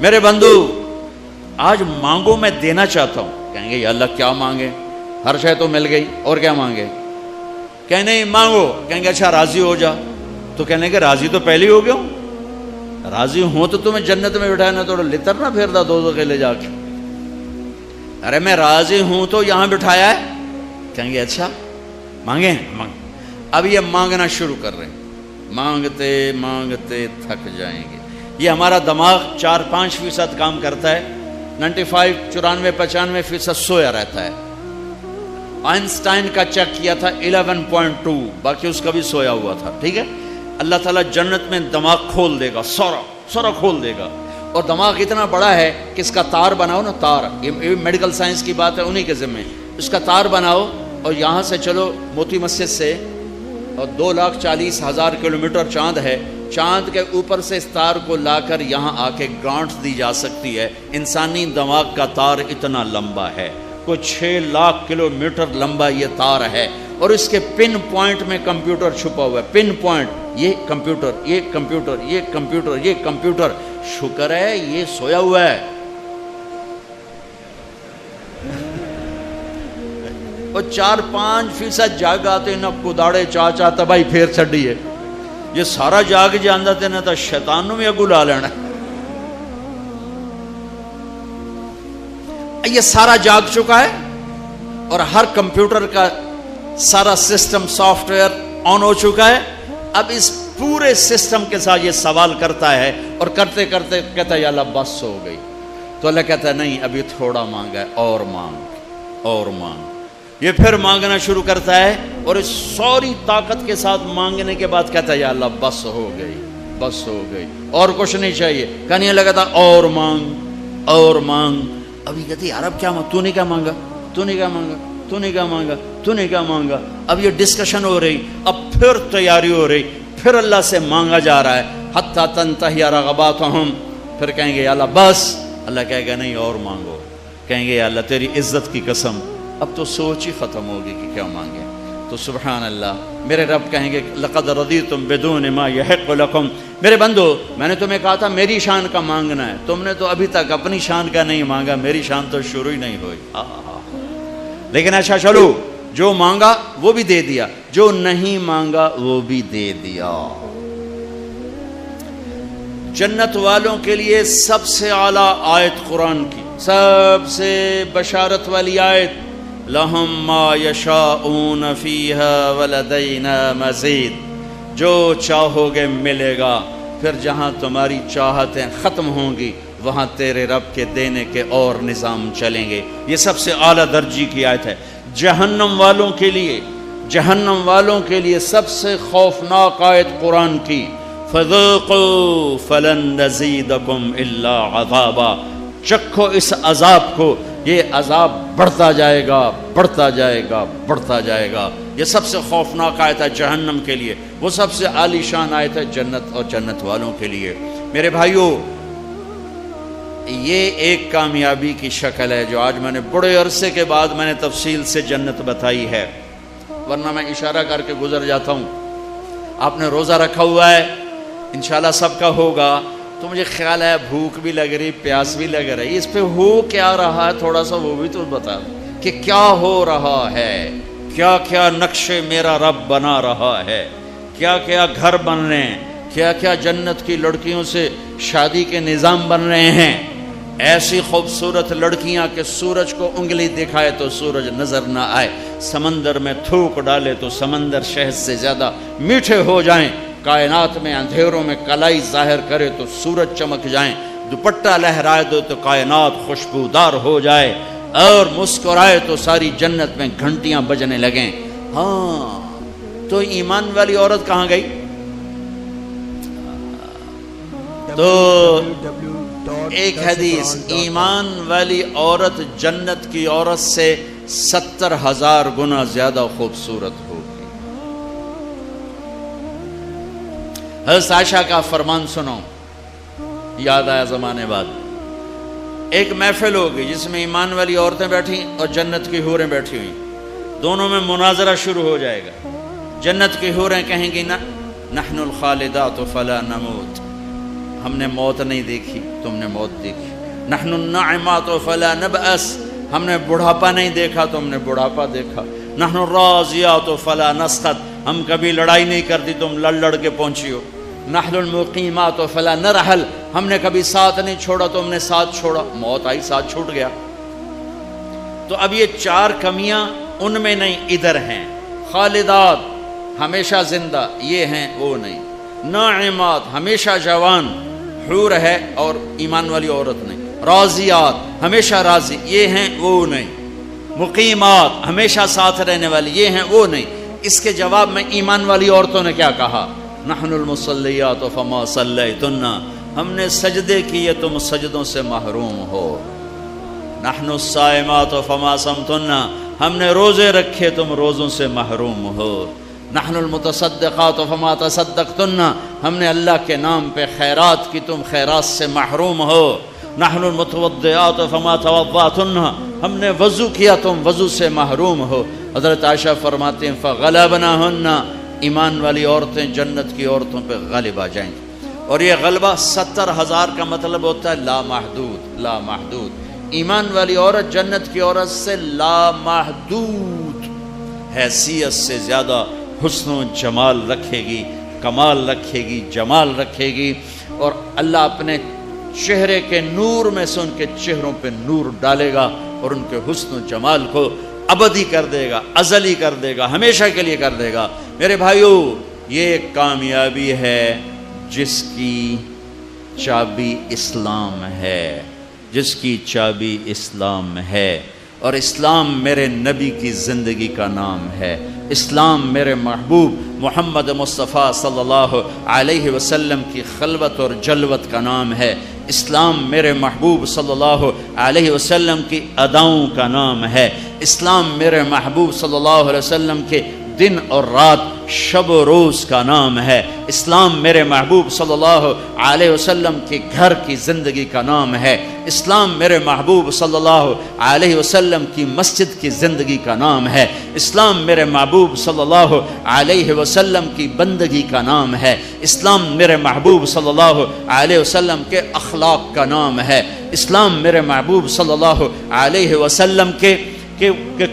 میرے بندو آج مانگو میں دینا چاہتا ہوں. کہیں گے یا اللہ کیا مانگے, ہر شے تو مل گئی, اور کیا مانگے؟ کہیں نہیں مانگو. کہیں گے اچھا راضی ہو جا. تو کہنے کہ راضی تو پہلے ہو گیا ہوں, راضی ہوں تو تمہیں جنت میں بٹھانا, تو لتر نہ پھیرتا دو کے لے جا کے. ارے میں راضی ہوں تو یہاں بٹھایا ہے. کہیں گے اچھا مانگیں. اب یہ مانگنا شروع کر رہے ہیں, مانگتے مانگتے تھک جائیں گے. یہ ہمارا دماغ 4-5% کام کرتا ہے, 95-94-95% سویا رہتا ہے. آئنسٹائن کا چیک کیا تھا 11.2, باقی اس کا بھی سویا ہوا تھا. ٹھیک ہے, اللہ تعالیٰ جنت میں دماغ کھول دے گا, سورا کھول دے گا. اور دماغ اتنا بڑا ہے کہ اس کا تار بناؤ نا, تار, یہ میڈیکل سائنس کی بات ہے, انہی کے ذمہ. اس کا تار بناؤ اور یہاں سے چلو موتی مسجد سے, اور 2,40,000 کلومیٹر چاند ہے, چاند کے اوپر سے اس تار کو لا کر یہاں آ کے گانٹھ دی جا سکتی ہے. انسانی دماغ کا تار اتنا لمبا ہے, کوئی 6 لاکھ کلومیٹر لمبا یہ تار ہے, اور اس کے پن پوائنٹ میں کمپیوٹر چھپا ہوا ہے. پن پوائنٹ, یہ کمپیوٹر, یہ کمپیوٹر, یہ کمپیوٹر, یہ کمپیوٹر. شکر ہے یہ سویا ہوا ہے. اور 4-5% جاگ آتے نہ کداڑے چاچا تباہی پھیر چڈی ہے. یہ سارا جاگ جانا تے نہ تو شیطان نو بھی اگو لا لینا. یہ سارا جاگ چکا ہے, اور ہر کمپیوٹر کا سارا سسٹم سافٹ ویئر آن ہو چکا ہے. اب اس پورے سسٹم کے ساتھ یہ سوال کرتا ہے, اور کرتے کرتے کہتا ہے یا اللہ بس ہو گئی. تو اللہ کہتا ہے نہیں ابھی تھوڑا مانگا ہے, اور مانگ اور مانگ. یہ پھر مانگنا شروع کرتا ہے, اور اس ساری طاقت کے ساتھ مانگنے کے بعد کہتا ہے یا اللہ بس ہو گئی, بس ہو گئی, اور کچھ نہیں چاہیے. کہنے لگا تھا اور مانگ اور مانگ. ابھی کہتی یار اب کیا تو نے کیا مانگا, تو نے کیا مانگا, تو نے کیا مانگا, تو نے کیا مانگا. اب یہ ڈسکشن ہو رہی, اب پھر تیاری ہو رہی, پھر اللہ سے مانگا جا رہا ہے. حتی تنتہی رغباتہم. پھر کہیں گے یا اللہ بس. اللہ کہے گا نہیں اور مانگو. کہیں گے یا اللہ تیری عزت کی قسم, اب تو سوچ ہی ختم ہوگی کہ کیا مانگیں. تو سبحان اللہ, میرے رب کہیں گے لقد رضیتم بدون ما یحق لکم. میرے بندو میں نے تمہیں کہا تھا میری شان کا مانگنا ہے, تم نے تو ابھی تک اپنی شان کا نہیں مانگا, میری شان تو شروع ہی نہیں ہوئی. لیکن اچھا چلو, جو مانگا وہ بھی دے دیا, جو نہیں مانگا وہ بھی دے دیا. جنت والوں کے لیے سب سے اعلیٰ آیت قرآن کی, سب سے بشارت والی آیت, لہم ما یشاءون فیہا ولدینا مزید. جو چاہو گے ملے گا, پھر جہاں تمہاری چاہتیں ختم ہوں گی وہاں تیرے رب کے دینے کے اور نظام چلیں گے. یہ سب سے اعلیٰ درجے کی آیت ہے. جہنم والوں کے لیے, جہنم والوں کے لیے سب سے خوفناک آیت قرآن کی, فذوقوا فلن نزیدکم الا عذابا. چکھو اس عذاب کو, یہ عذاب بڑھتا جائے گا, بڑھتا جائے گا, بڑھتا جائے گا. یہ سب سے خوفناک آیت ہے جہنم کے لیے. وہ سب سے عالی شان آیت ہے جنت اور جنت والوں کے لیے. میرے بھائیوں, یہ ایک کامیابی کی شکل ہے جو آج میں نے بڑے عرصے کے بعد میں نے تفصیل سے جنت بتائی ہے, ورنہ میں اشارہ کر کے گزر جاتا ہوں. آپ نے روزہ رکھا ہوا ہے, انشاءاللہ سب کا ہوگا, تو مجھے خیال ہے بھوک بھی لگ رہی, پیاس بھی لگ رہی. اس پہ ہو کیا رہا ہے تھوڑا سا وہ بھی تو بتا کہ کیا ہو رہا ہے, کیا کیا نقشے میرا رب بنا رہا ہے, کیا کیا گھر بن رہے ہیں, کیا کیا جنت کی لڑکیوں سے شادی کے نظام بن رہے ہیں. ایسی خوبصورت لڑکیاں کہ سورج کو انگلی دکھائے تو سورج نظر نہ آئے, سمندر میں تھوک ڈالے تو سمندر شہد سے زیادہ میٹھے ہو جائیں, کائنات میں اندھیروں میں کلائی ظاہر کرے تو سورج چمک جائیں, دوپٹہ لہرائے دو تو کائنات خوشبودار ہو جائے, اور مسکرائے تو ساری جنت میں گھنٹیاں بجنے لگیں. ہاں تو ایمان والی عورت کہاں گئی؟ تو ایک حدیث, ایمان والی عورت جنت کی عورت سے 70,000 گنا زیادہ خوبصورت ہوگی. حضرت عائشہ کا فرمان سنو, یاد آیا زمانے بعد. ایک محفل ہوگی جس میں ایمان والی عورتیں بیٹھی اور جنت کی حوریں بیٹھی ہوئی, دونوں میں مناظرہ شروع ہو جائے گا. جنت کی حوریں کہیں گی نحن الخالدات فلا نموت, ہم نے موت نہیں دیکھی، تم نے موت دیکھی۔ نحن الناعمات فلا نبأس، ہم نے بڑھاپا نہیں دیکھا، تم نے بڑھاپا دیکھا۔ نحن الراضیات فلا نسخط، ہم کبھی لڑائی نہیں کرتی، تم لڑ لڑ کے پہنچی ہو۔ نحن المقیمات فلا نرحل، ہم نے کبھی ساتھ نہیں چھوڑا، تم نے ساتھ چھوڑا، موت آئی ساتھ چھوٹ گیا۔ تو اب یہ 4 کمیاں ان میں نہیں، ادھر ہیں۔ خالدات ہمیشہ زندہ، یہ ہیں وہ نہیں۔ ناعمات ہمیشہ جوان، حور ہے اور ایمان والی عورت نہیں۔ راضیات ہمیشہ راضی، یہ ہیں وہ نہیں۔ مقیمات ہمیشہ ساتھ رہنے والی، یہ ہیں وہ نہیں۔ اس کے جواب میں ایمان والی عورتوں نے کیا کہا؟ نحن المصلیات فما صلیتن، ہم نے سجدے کیے تم سجدوں سے محروم ہو۔ نحن الصائمات فما صمتن، ہم نے روزے رکھے تم روزوں سے محروم ہو۔ نحن المتصدقات فما تصدقتن، ہم نے اللہ کے نام پہ خیرات کی تم خیرات سے محروم ہو۔ نحن المتوضئات فما توضأتن، ہم نے وضو کیا تم وضو سے محروم ہو۔ حضرت عائشہ فرماتے ہیں فغلبناہن، ایمان والی عورتیں جنت کی عورتوں پہ غالب آ جائیں گی۔ اور یہ غلبہ 70,000 کا مطلب ہوتا ہے لامحدود، لامحدود۔ ایمان والی عورت جنت کی عورت سے لامحدود حیثیت سے زیادہ حسن و جمال رکھے گی، کمال رکھے گی، جمال رکھے گی، اور اللہ اپنے چہرے کے نور میں سے ان کے چہروں پہ نور ڈالے گا اور ان کے حسن و جمال کو ابدی کر دے گا، ازلی کر دے گا، ہمیشہ کے لیے کر دے گا۔ میرے بھائیو، یہ کامیابی ہے جس کی چابی اسلام ہے، جس کی چابی اسلام ہے۔ اور اسلام میرے نبی کی زندگی کا نام ہے، اسلام میرے محبوب محمد مصطفیٰ صلی اللہ علیہ وسلم کی خلوت اور جلوت کا نام ہے، اسلام میرے محبوب صلی اللہ علیہ وسلم کی اداؤں کا نام ہے، اسلام میرے محبوب صلی اللہ علیہ وسلم کے دن اور رات، شب و روز کا نام ہے، اسلام میرے محبوب صلی اللہ علیہ وسلم کے گھر کی زندگی کا نام ہے، اسلام میرے محبوب صلی اللہ علیہ وسلم کی مسجد کی زندگی کا نام ہے، اسلام میرے محبوب صلی اللہ علیہ وسلم کی بندگی کا نام ہے، اسلام میرے محبوب صلی اللہ علیہ وسلم کے اخلاق کا نام ہے، اسلام میرے محبوب صلی اللہ علیہ وسلم کے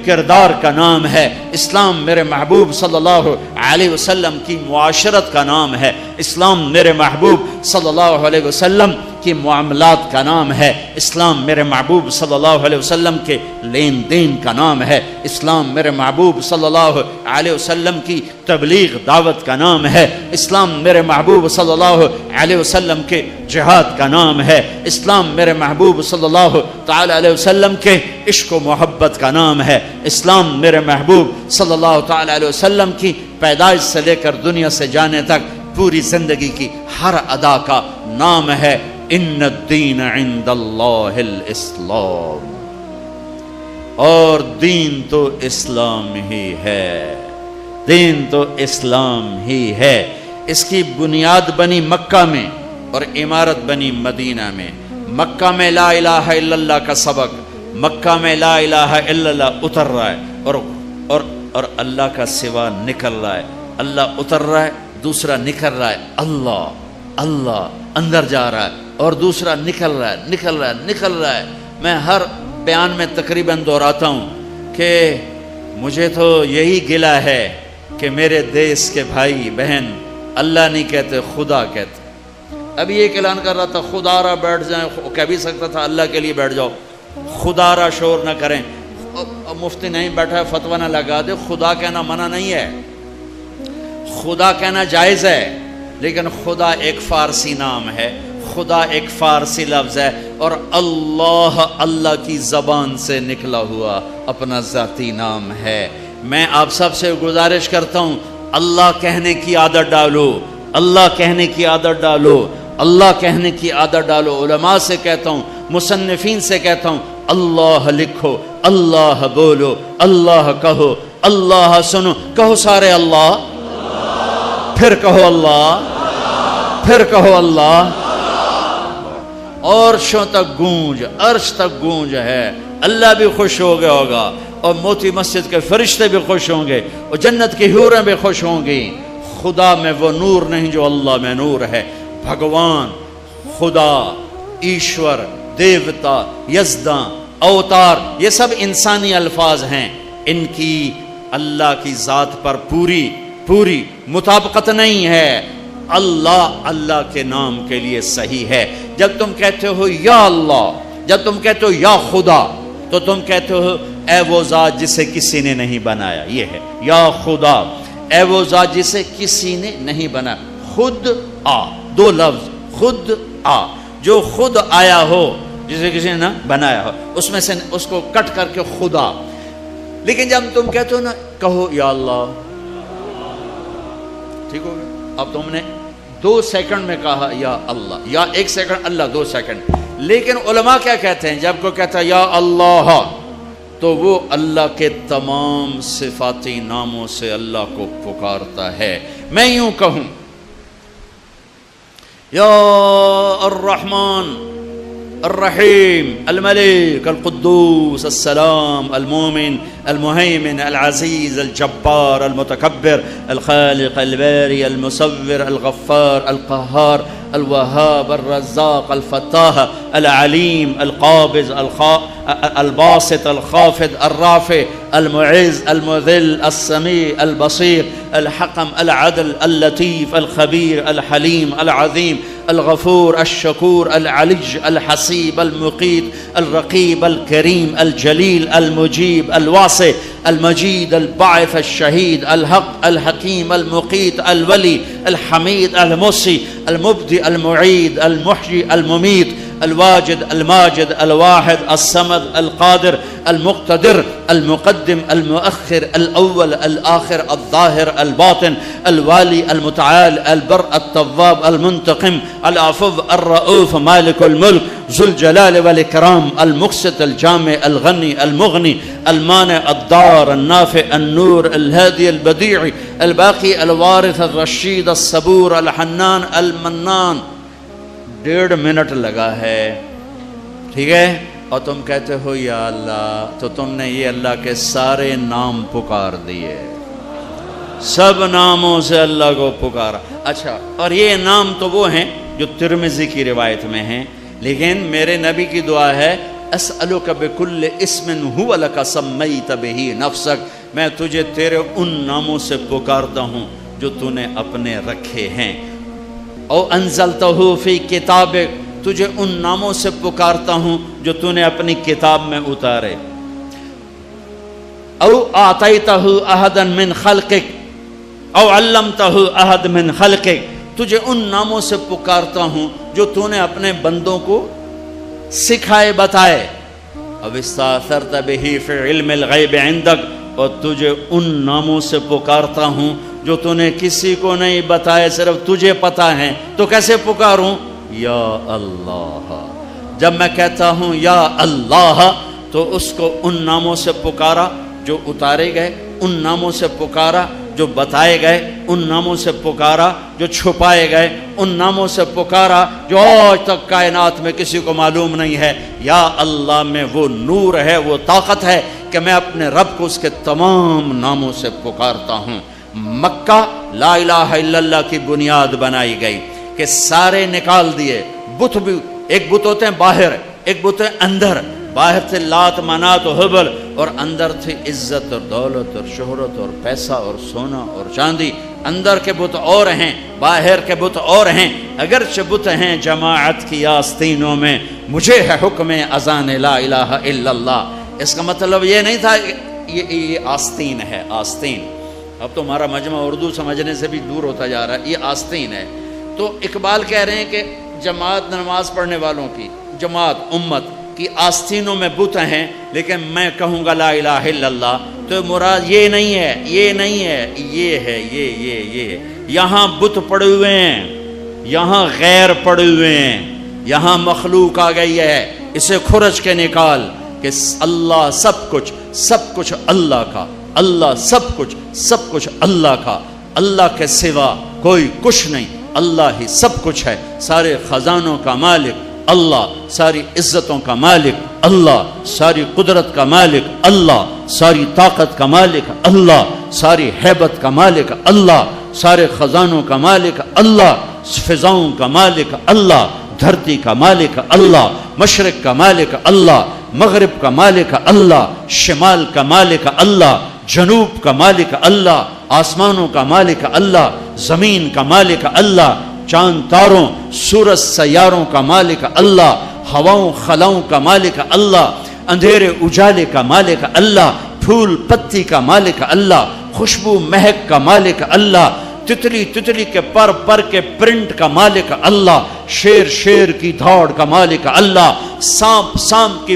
کردار کا نام ہے، اسلام میرے محبوب صلی اللہ علیہ وسلم کی معاشرت کا نام ہے، اسلام میرے محبوب صلی اللہ علیہ وسلم کی معاملات کا نام ہے، اسلام میرے محبوب صلی اللہ علیہ وسلم کے لین دین کا نام ہے، اسلام میرے محبوب صلی اللہ علیہ وسلم کی تبلیغ دعوت کا نام ہے، اسلام میرے محبوب صلی اللہ علیہ وسلم کے جہاد کا نام ہے، اسلام میرے محبوب صلی اللہ تعالی علیہ وسلم کے عشق و محبت کا نام ہے، اسلام میرے محبوب صلی اللہ تعالی علیہ وسلم کی پیدائش سے لے کر دنیا سے جانے تک پوری زندگی کی ہر ادا کا نام ہے ان الدین عند اللہ الاسلام، اور دین تو اسلام ہی ہے، دین تو اسلام ہی ہے۔ اس کی بنیاد بنی مکہ میں اور عمارت بنی مدینہ میں۔ مکہ میں لا الہ الا اللہ کا سبق، مکہ میں لا الہ الا اللہ اتر رہا ہے اور اللہ کا سوا نکل رہا ہے، اللہ اتر رہا ہے، دوسرا نکل رہا ہے، اللہ اللہ اندر جا رہا ہے اور دوسرا نکل رہا ہے، نکل رہا ہے، نکل رہا ہے۔ میں ہر بیان میں تقریباً دہراتا ہوں کہ مجھے تو یہی گلہ ہے کہ میرے دیس کے بھائی بہن اللہ نہیں کہتے، خدا کہتے۔ ابھی ایک اعلان کر رہا تھا خدا را بیٹھ جائیں، کہہ بھی سکتا تھا اللہ کے لیے بیٹھ جاؤ، خدا را شور نہ کریں۔ مفتی نہیں بیٹھا ہے فتویٰ نہ لگا دے، خدا کہنا منع نہیں ہے، خدا کہنا جائز ہے، لیکن خدا ایک فارسی نام ہے، خدا ایک فارسی لفظ ہے، اور اللہ اللہ کی زبان سے نکلا ہوا اپنا ذاتی نام ہے۔ میں آپ سب سے گزارش کرتا ہوں اللہ کہنے کی عادت ڈالو، اللہ کہنے کی عادت ڈالو، اللہ کہنے کی عادت ڈالو۔ علماء سے کہتا ہوں، مصنفین سے کہتا ہوں، اللہ لکھو، اللہ بولو، اللہ کہو، اللہ سنو، کہو سارے اللہ، پھر کہو اللہ، پھر کہو اللہ، اور شو تک گونج، عرش تک گونج ہے۔ اللہ بھی خوش ہو گیا ہوگا، اور موتی مسجد کے فرشتے بھی خوش ہوں گے، اور جنت کی حوریں بھی خوش ہوں گی۔ خدا میں وہ نور نہیں جو اللہ میں نور ہے، بھگوان خدا، ایشور، دیوتا، یزداں، اوتار، یہ سب انسانی الفاظ ہیں، ان کی اللہ کی ذات پر پوری مطابقت نہیں ہے۔ اللہ کے نام کے لیے صحیح ہے۔ جب تم کہتے ہو یا اللہ، جب تم کہتے ہو یا خدا، تو تم کہتے ہو اے وہ ذات جسے کسی نے نہیں بنایا، یہ ہے یا خدا، اے وہ ذات جسے کسی نے نہیں بنایا۔ خود آ، دو لفظ، خود آ، جو خود آیا ہو جسے کسی نے نہ بنایا ہو، اس میں سے اس کو کٹ کر کے خدا۔ لیکن جب تم کہتے ہو نا کہو یا اللہ، ٹھیک ہو گیا؟ اب تم نے 2 سیکنڈ میں کہا یا اللہ، یا 1 سیکنڈ اللہ 2 سیکنڈ۔ لیکن علماء کیا کہتے ہیں؟ جب کوئی کہتا ہے یا اللہ تو وہ اللہ کے تمام صفاتی ناموں سے اللہ کو پکارتا ہے۔ میں یوں کہوں یا الرحمن الرحیم الملک القدوس السلام المومن المهيمن العزيز الجبار المتكبر الخالق الباري المصور الغفار القهار الوهاب الرزاق الفتاح العليم القابض الباسط الخافض الرافع المعز المذل السميع البصير الحكم العدل اللطيف الخبير الحليم العظيم الغفور الشكور العلي الحسيب المقيت الرقيب الكريم الجليل المجيب الواسع المجيد الباعث الشهيد الحق الحكيم المقيت الولي الحميد المحصي المبدئ المعيد المحيي المميت الواجد الماجد الواحد الصمد القادر المقتدر المقدم المؤخر الأول الآخر الظاهر الباطن الوالي المتعال البر التواب المنتقم العفو الرؤوف مالك الملك ذو الجلال والإكرام المقسط الجامع الغني المغني المانع الضار النافع النور الهادي البديع الباقي الوارث الرشيد الصبور الحنان المنان۔ 1.5 منٹ لگا ہے، ٹھیک ہے؟ اور تم کہتے ہو یا اللہ، تو تم نے یہ اللہ کے سارے نام پکار دیے، سب ناموں سے اللہ کو پکارا۔ اچھا، اور یہ نام تو وہ ہیں جو ترمذی کی روایت میں ہیں، لیکن میرے نبی کی دعا ہے اسألک بکل اسم هو لک سمیت بہ نفسک، میں تجھے تیرے ان ناموں سے پکارتا ہوں جو تو نے اپنے رکھے ہیں، او انزلتہ فی کتابک، تجھے ان ناموں سے پکارتا ہوں جو تو نے اپنی کتاب میں اتارے، او اعطیتہ احدا من خلقک او علمتہ احد من خلقک، تجھے ان ناموں سے پکارتا ہوں جو تو نے اپنے بندوں کو سکھائے بتائے، او استاثرت بہ فی علم الغیب عندک، اور تجھے ان ناموں سے پکارتا ہوں جو تو نے کسی کو نہیں بتائے، صرف تجھے پتا ہے، تو کیسے پکاروں؟ یا اللہ۔ جب میں کہتا ہوں یا اللہ تو اس کو ان ناموں سے پکارا جو اتارے گئے، ان ناموں سے پکارا جو بتائے گئے، ان ناموں سے پکارا جو چھپائے گئے، ان ناموں سے پکارا جو آج تک کائنات میں کسی کو معلوم نہیں ہے۔ یا اللہ میں وہ نور ہے، وہ طاقت ہے کہ میں اپنے رب کو اس کے تمام ناموں سے پکارتا ہوں۔ مکہ لا الہ الا اللہ کی بنیاد بنائی گئی کہ سارے نکال دیے بت، بھی ایک بت ہوتے ہیں باہر، ایک بت ہے اندر۔ باہر تھے لات منات و حبل، اور اندر تھے عزت اور دولت اور شہرت اور پیسہ اور سونا اور چاندی۔ اندر کے بت اور ہیں، باہر کے بت اور ہیں، اگرچہ بت ہیں جماعت کی آستینوں میں، مجھے ہے حکم اذان لا الہ الا اللہ۔ اس کا مطلب یہ نہیں تھا یہ آستین ہے، آستین۔ اب تو ہمارا مجمع اردو سمجھنے سے بھی دور ہوتا جا رہا ہے، یہ آستین ہے۔ تو اقبال کہہ رہے ہیں کہ جماعت نماز پڑھنے والوں کی، جماعت امت کی آستینوں میں بت ہیں، لیکن میں کہوں گا لا الہ الا اللہ تو مراد یہ نہیں ہے، یہ نہیں ہے، یہ ہے، یہ یہاں بت پڑے ہوئے ہیں، یہاں غیر پڑے ہوئے ہیں، یہاں مخلوق آ گئی ہے، اسے کھرچ کے نکال کہ اللہ سب کچھ اللہ کا، اللہ سب کچھ اللہ کا، اللہ کے سوا کوئی کچھ نہیں، اللہ ہی سب کچھ ہے، سارے خزانوں کا مالک اللہ، ساری عزتوں کا مالک اللہ، ساری قدرت کا مالک اللہ، ساری طاقت کا مالک اللہ، ساری ہیبت کا مالک اللہ، سارے خزانوں کا مالک اللہ، فضاؤں کا مالک اللہ، دھرتی کا مالک اللہ، مشرق کا مالک اللہ، مغرب کا مالک اللہ، شمال کا مالک اللہ، جنوب کا مالک اللہ، آسمانوں کا مالک اللہ، زمین کا مالک اللہ، چاند تاروں سورج سیاروں کا مالک اللہ، ہواؤں خلاؤں کا مالک اللہ، اندھیرے اجالے کا مالک اللہ، پھول پتی کا مالک اللہ، خوشبو مہک کا مالک اللہ، تتلی تتلی کے پر پر کے پرنٹ کا مالک اللہ، شیر شیر کی دھاڑ کا مالک اللہ، سانپ سانپ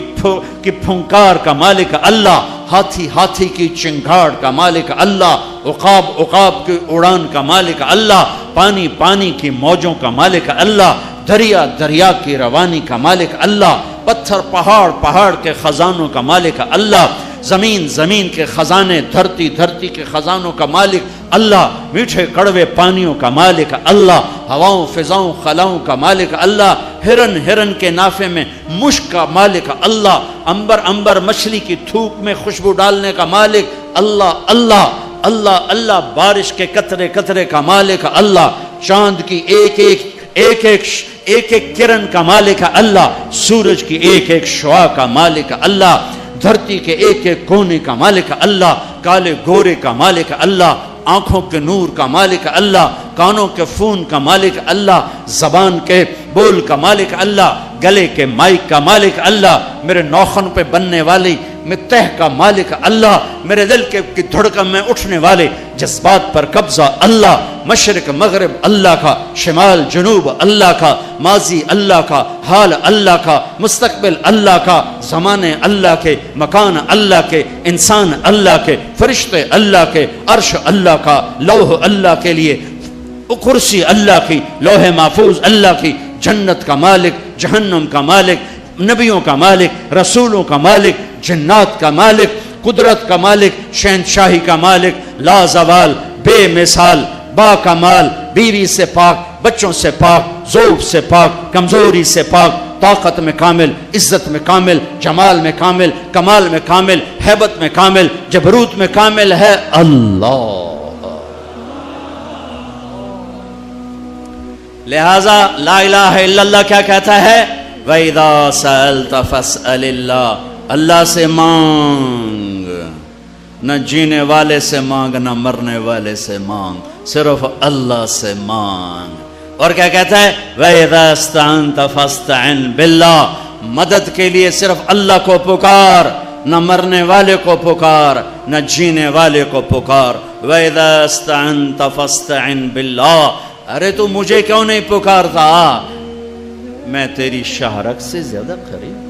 کی پھنکار کا مالک اللہ، ہاتھی ہاتھی کی چنگھاڑ کا مالک اللہ، عقاب عقاب کی اڑان کا مالک اللہ، پانی پانی کی موجوں کا مالک اللہ، دریا دریا کی روانی کا مالک اللہ، پتھر پہاڑ پہاڑ کے خزانوں کا مالک اللہ، زمین زمین کے خزانے، دھرتی دھرتی کے خزانوں کا مالک اللہ، میٹھے کڑوے پانیوں کا مالک اللہ، ہواؤں فضاؤں خلاؤں کا مالک اللہ، ہرن ہرن کے نافے میں مشک کا مالک اللہ، عنبر عنبر مچھلی کی تھوک میں خوشبو ڈالنے کا مالک اللہ اللہ اللہ اللہ، بارش کے قطرے قطرے کا مالک اللہ، چاند کی ایک ایک کرن کا مالک اللہ، سورج کی ایک ایک شعاع کا مالک اللہ، دھرتی کے ایک ایک کونے کا مالک اللہ، کالے گورے کا مالک اللہ، آنکھوں کے نور کا مالک اللہ، کانوں کے فون کا مالک اللہ، زبان کے بول کا مالک اللہ، گلے کے مائک کا مالک اللہ، میرے ناخن پہ بننے والی میں تہ کا مالک اللہ، میرے دل کی دھڑکن میں اٹھنے والے جذبات پر قبضہ اللہ، مشرق مغرب اللہ کا، شمال جنوب اللہ کا، ماضی اللہ کا، حال اللہ کا، مستقبل اللہ کا، زمانے اللہ کے، مکان اللہ کے، انسان اللہ کے، فرشتے اللہ کے، عرش اللہ کا، لوح اللہ کے لیے، کرسی اللہ کی، لوح محفوظ اللہ کی، جنت کا مالک، جہنم کا مالک، نبیوں کا مالک، رسولوں کا مالک، جنات کا مالک، قدرت کا مالک، شہنشاہی کا مالک، لا زوال، بے مثال، با کمال، بیوی سے پاک، بچوں سے پاک، ذوق سے پاک، کمزوری سے پاک، طاقت میں کامل، عزت میں کامل، جمال میں کامل، کمال میں کامل، ہیبت میں کامل، جبروت میں کامل ہے اللہ۔ لہذا لا الہ الا اللہ کیا کہتا ہے؟ وَإِذَا سَأَلْتَ فَاسْأَلِ اللَّهِ، اللہ سے مانگ، نہ جینے والے سے مانگ نہ مرنے والے سے مانگ، صرف اللہ سے مانگ۔ اور کیا کہتا ہے؟ وَإِذَا اسْتَعَنْتَ فَاسْتَعِنْ بِاللَّهِ، مدد کے لیے صرف اللہ کو پکار، نہ مرنے والے کو پکار نہ جینے والے کو پکار۔ وَإِذَا اسْتَعَنْتَ فَاسْتَعِنْ بِاللَّهِ، ارے تو مجھے کیوں نہیں پکارتا؟ میں تیری شہرک سے زیادہ قریب۔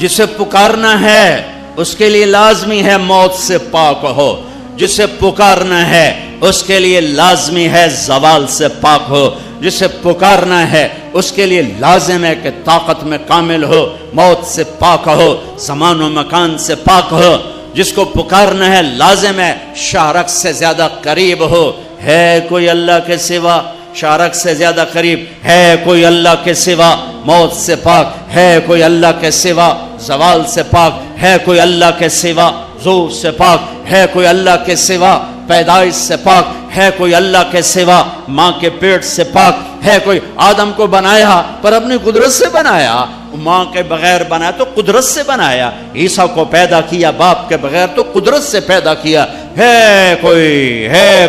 جسے پکارنا ہے اس کے لیے لازمی ہے موت سے پاک ہو، جسے پکارنا ہے اس کے لیے لازمی ہے زوال سے پاک ہو، جسے پکارنا ہے اس کے لیے لازم ہے کہ طاقت میں کامل ہو، موت سے پاک ہو، زمان و مکان سے پاک ہو۔ جس کو پکارنا ہے لازم ہے شہرک سے زیادہ قریب ہو۔ ہے کوئی اللہ کے سوا شارک سے زیادہ قریب؟ ہے کوئی اللہ کے سوا موت سے پاک؟ ہے کوئی اللہ کے سوا زوال سے پاک؟ ہے کوئی اللہ کے سوا ذوق سے پاک؟ ہے کوئی اللہ کے سوا پیدائش سے پاک؟ ہے کوئی اللہ کے سوا ماں کے پیٹ سے پاک؟ ہے کوئی؟ آدم کو بنایا پر اپنی قدرت سے بنایا، ماں کے بغیر بنایا تو قدرت سے بنایا، عیسیٰ کو پیدا کیا باپ کے بغیر تو قدرت سے پیدا کیا۔ ہے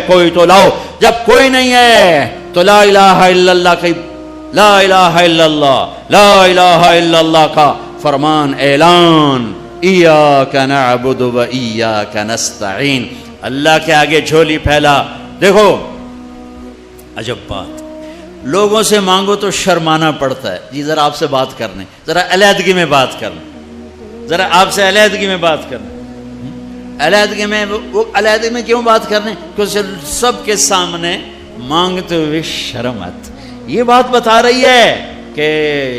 کوئی تو لاؤ، جب کوئی نہیں ہے تو لا الہ الا اللہ کی، لا الہ الا اللہ، لا الہ الا اللہ کا فرمان اعلان، ایاک نعبد و ایاک نستعین۔ اللہ کے آگے جھولی پھیلا۔ دیکھو عجب بات، لوگوں سے مانگو تو شرمانا پڑتا ہے، جی ذرا آپ سے بات کرنے، ذرا علیحدگی میں بات کرنے، ذرا آپ سے علیحدگی میں بات کرنے۔ علیحدگی میں وہ علیحدگی میں کیوں بات کرنے؟ کیونکہ سب کے سامنے مانگتے ہوئے شرم آتی۔ یہ بات بتا رہی ہے کہ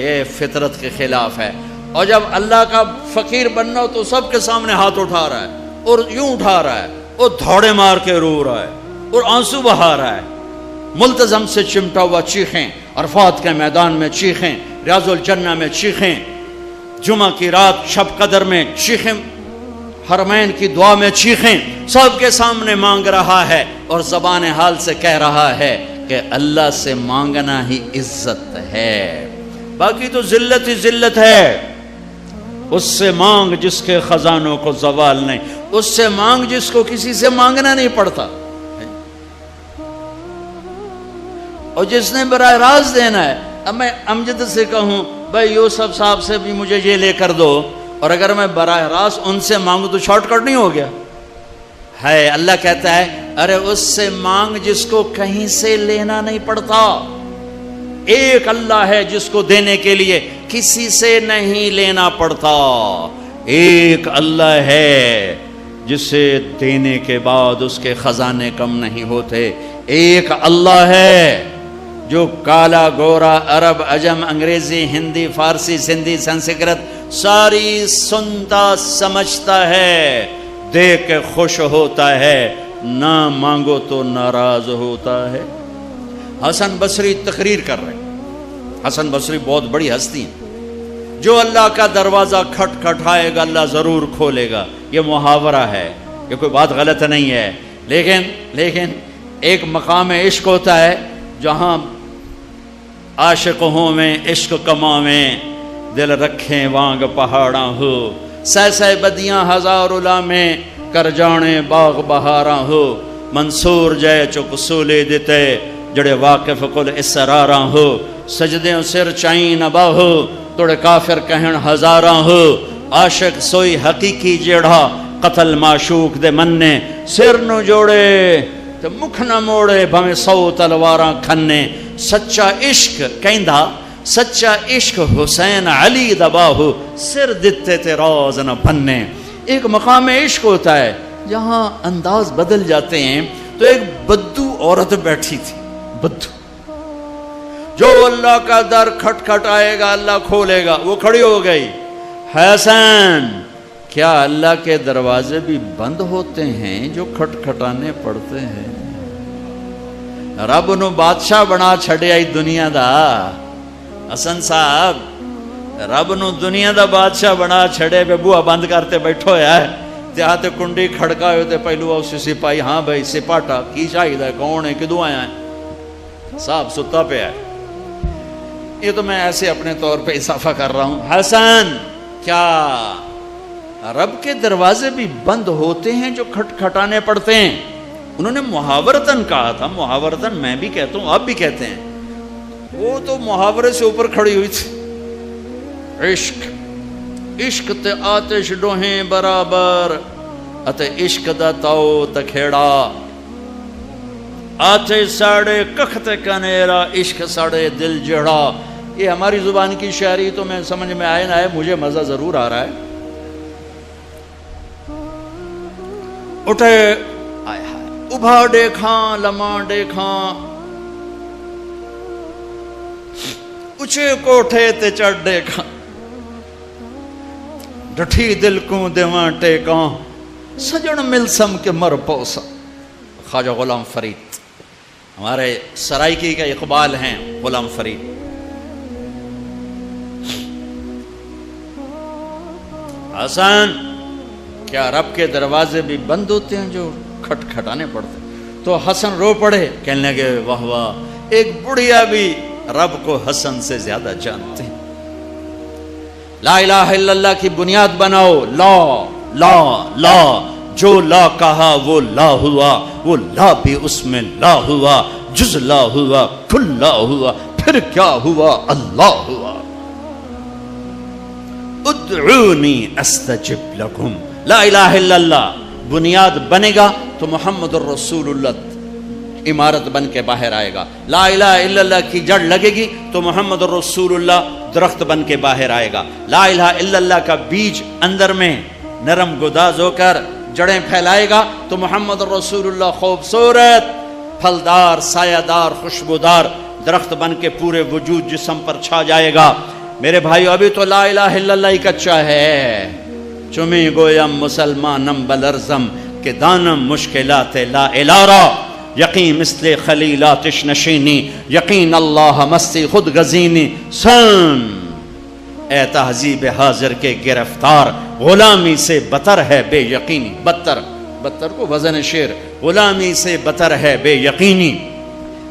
یہ فطرت کے خلاف ہے۔ اور جب اللہ کا فقیر بننا ہو تو سب کے سامنے ہاتھ اٹھا رہا ہے اور یوں اٹھا رہا ہے اور دھوڑے مار کے رو رہا ہے اور آنسو بہا رہا ہے، ملتزم سے چمٹا ہوا چیخیں، عرفات کے میدان میں چیخیں، ریاض الجنہ میں چیخیں، جمعہ کی رات شب قدر میں چیخیں، حرمین کی دعا میں چیخیں، سب کے سامنے مانگ رہا ہے اور زبان حال سے کہہ رہا ہے کہ اللہ سے مانگنا ہی عزت ہے، باقی تو ذلت ہی ذلت ہے۔ اس سے مانگ جس کے خزانوں کو زوال نہیں، اس سے مانگ جس کو کسی سے مانگنا نہیں پڑتا، اور جس نے براہ راست دینا ہے۔ اب میں امجد سے کہوں بھائی یوسف صاحب سے بھی مجھے یہ لے کر دو، اور اگر میں براہ راست ان سے مانگوں تو شارٹ کٹ نہیں ہو گیا ہے؟ اللہ کہتا ہے ارے اس سے مانگ جس کو کہیں سے لینا نہیں پڑتا۔ ایک اللہ ہے جس کو دینے کے لیے کسی سے نہیں لینا پڑتا، ایک اللہ ہے جسے دینے کے بعد اس کے خزانے کم نہیں ہوتے، ایک اللہ ہے جو کالا گورا عرب عجم انگریزی ہندی فارسی سندھی سنسکرت ساری سنتا سمجھتا ہے، دیکھ کے خوش ہوتا ہے، نہ مانگو تو ناراض ہوتا ہے۔ حسن بصری تقریر کر رہے ہیں۔ حسن بصری بہت بڑی ہستی ہیں، جو اللہ کا دروازہ کھٹ کھٹائے گا اللہ ضرور کھولے گا، یہ محاورہ ہے، یہ کوئی بات غلط نہیں ہے، لیکن ایک مقام عشق ہوتا ہے جہاں عاشق ہوں میں عشق کماویں، دل رکھیں وانگ پہاڑاں ہو، سہ بدیاں ہزار علامیں کر جانے باغ بہاراں ہو، منصور جے چک سولے دیتے جڑے واقف کل اسراراں ہو، سجدیں سر چائیں نبا ہو توڑے کافر کہن ہزاراں ہو، عاشق سوئی حقیقی جیڑا قتل معشوق دے مننے، سر نو جوڑے تو مکھ نہ موڑے بھویں 100 تلواراں کھنے، سچا عشق کہندا سچا عشق حسین علی دباہو، سر دتے تے راز نہ بننے۔ ایک مقام عشق ہوتا ہے جہاں انداز بدل جاتے ہیں۔ تو ایک بدو عورت بیٹھی تھی، بدو، جو اللہ کا در کھٹ کھٹ آئے گا اللہ کھولے گا، وہ کھڑی ہو گئی، حسن کیا اللہ کے دروازے بھی بند ہوتے ہیں جو کھٹ کھٹانے پڑتے ہیں؟ رب نو بادشاہ بنا چھڑے آئی دنیا دا، حسن صاحب رب نو دنیا دا بادشاہ بنا چھڑے پہ بوا بند کرتے بیٹھو ہے، تیہاں تے کنڈی کھڑکا ہوئے تے پہلو اسی سپاہی، ہاں بھائی سپاٹا کی چاہیے ہے، کون ہے، کدوں آیا ہے؟ صاحب ستا پہ ہے۔ یہ تو میں ایسے اپنے طور پہ اضافہ کر رہا ہوں۔ حسن کیا رب کے دروازے بھی بند ہوتے ہیں جو کھٹ کھٹانے پڑتے ہیں؟ انہوں نے محاورتاً کہا تھا، محاورتاً میں بھی کہتا ہوں آپ بھی کہتے ہیں، وہ تو محاورے سے اوپر کھڑی ہوئی تھی۔ عشق عشق تے آتش ڈوہیں برابر، اتے عشق دا تاؤ تکھیڑا، آتش ساڑے کخت کنیرا، عشق ساڑے دل جڑا۔ یہ ہماری زبان کی شاعری تو میں سمجھ میں آئے نہ آئے، مجھے مزہ ضرور آ رہا ہے۔ اٹھے ابھا دیکھاں لمحہ دیکھاں، اچھے کوٹھے تے چڑھ دیکھاں، ڈٹھی دل کو دیواں ٹیکاں، سجن ملسم کے مر پوسا۔ خواجہ غلام فرید ہمارے سرائکی کا اقبال ہیں، غلام فرید۔ حسن کیا رب کے دروازے بھی بند ہوتے ہیں جو کھٹ کھٹانے پڑتے؟ تو حسن رو پڑے، کہنے لگے واہ واہ، ایک بڑھیا بھی رب کو حسن سے زیادہ جانتے ہیں۔ لا الہ الا اللہ کی بنیاد بناؤ، لا لا لا، جو لا کہا وہ لا ہوا، وہ لا بھی اس میں لا ہوا، جز لا ہوا، کل لا ہوا، پھر کیا ہوا؟ اللہ ہوا۔ ادعونی استجب لکم، لا الہ الا اللہ بنیاد بنے گا تو محمد الرسول اللہ عمارت بن کے باہر آئے گا۔ لا الہ الا اللہ کی جڑ لگے گی تو محمد الرسول اللہ درخت بن کے باہر آئے گا۔ لا الہ الا اللہ کا بیج اندر میں نرم گداز ہو کر جڑیں پھیلائے گا تو محمد الرسول اللہ خوبصورت پھلدار سایہ دار خوشبودار درخت بن کے پورے وجود جسم پر چھا جائے گا۔ میرے بھائیو ابھی تو لا الہ الا اللہ ہی کچا ہے۔ چمی گویم مسلمانم بلرزم کہ دانم مشکلات لا الارا، یقین مثل خلیلاتش نشینی، یقین اللہ مستی خود غزینی، سن اے تہذیب حاضر کے گرفتار، غلامی سے بتر ہے بے یقینی، بتر کو وزن شعر، غلامی سے بتر ہے بے یقینی۔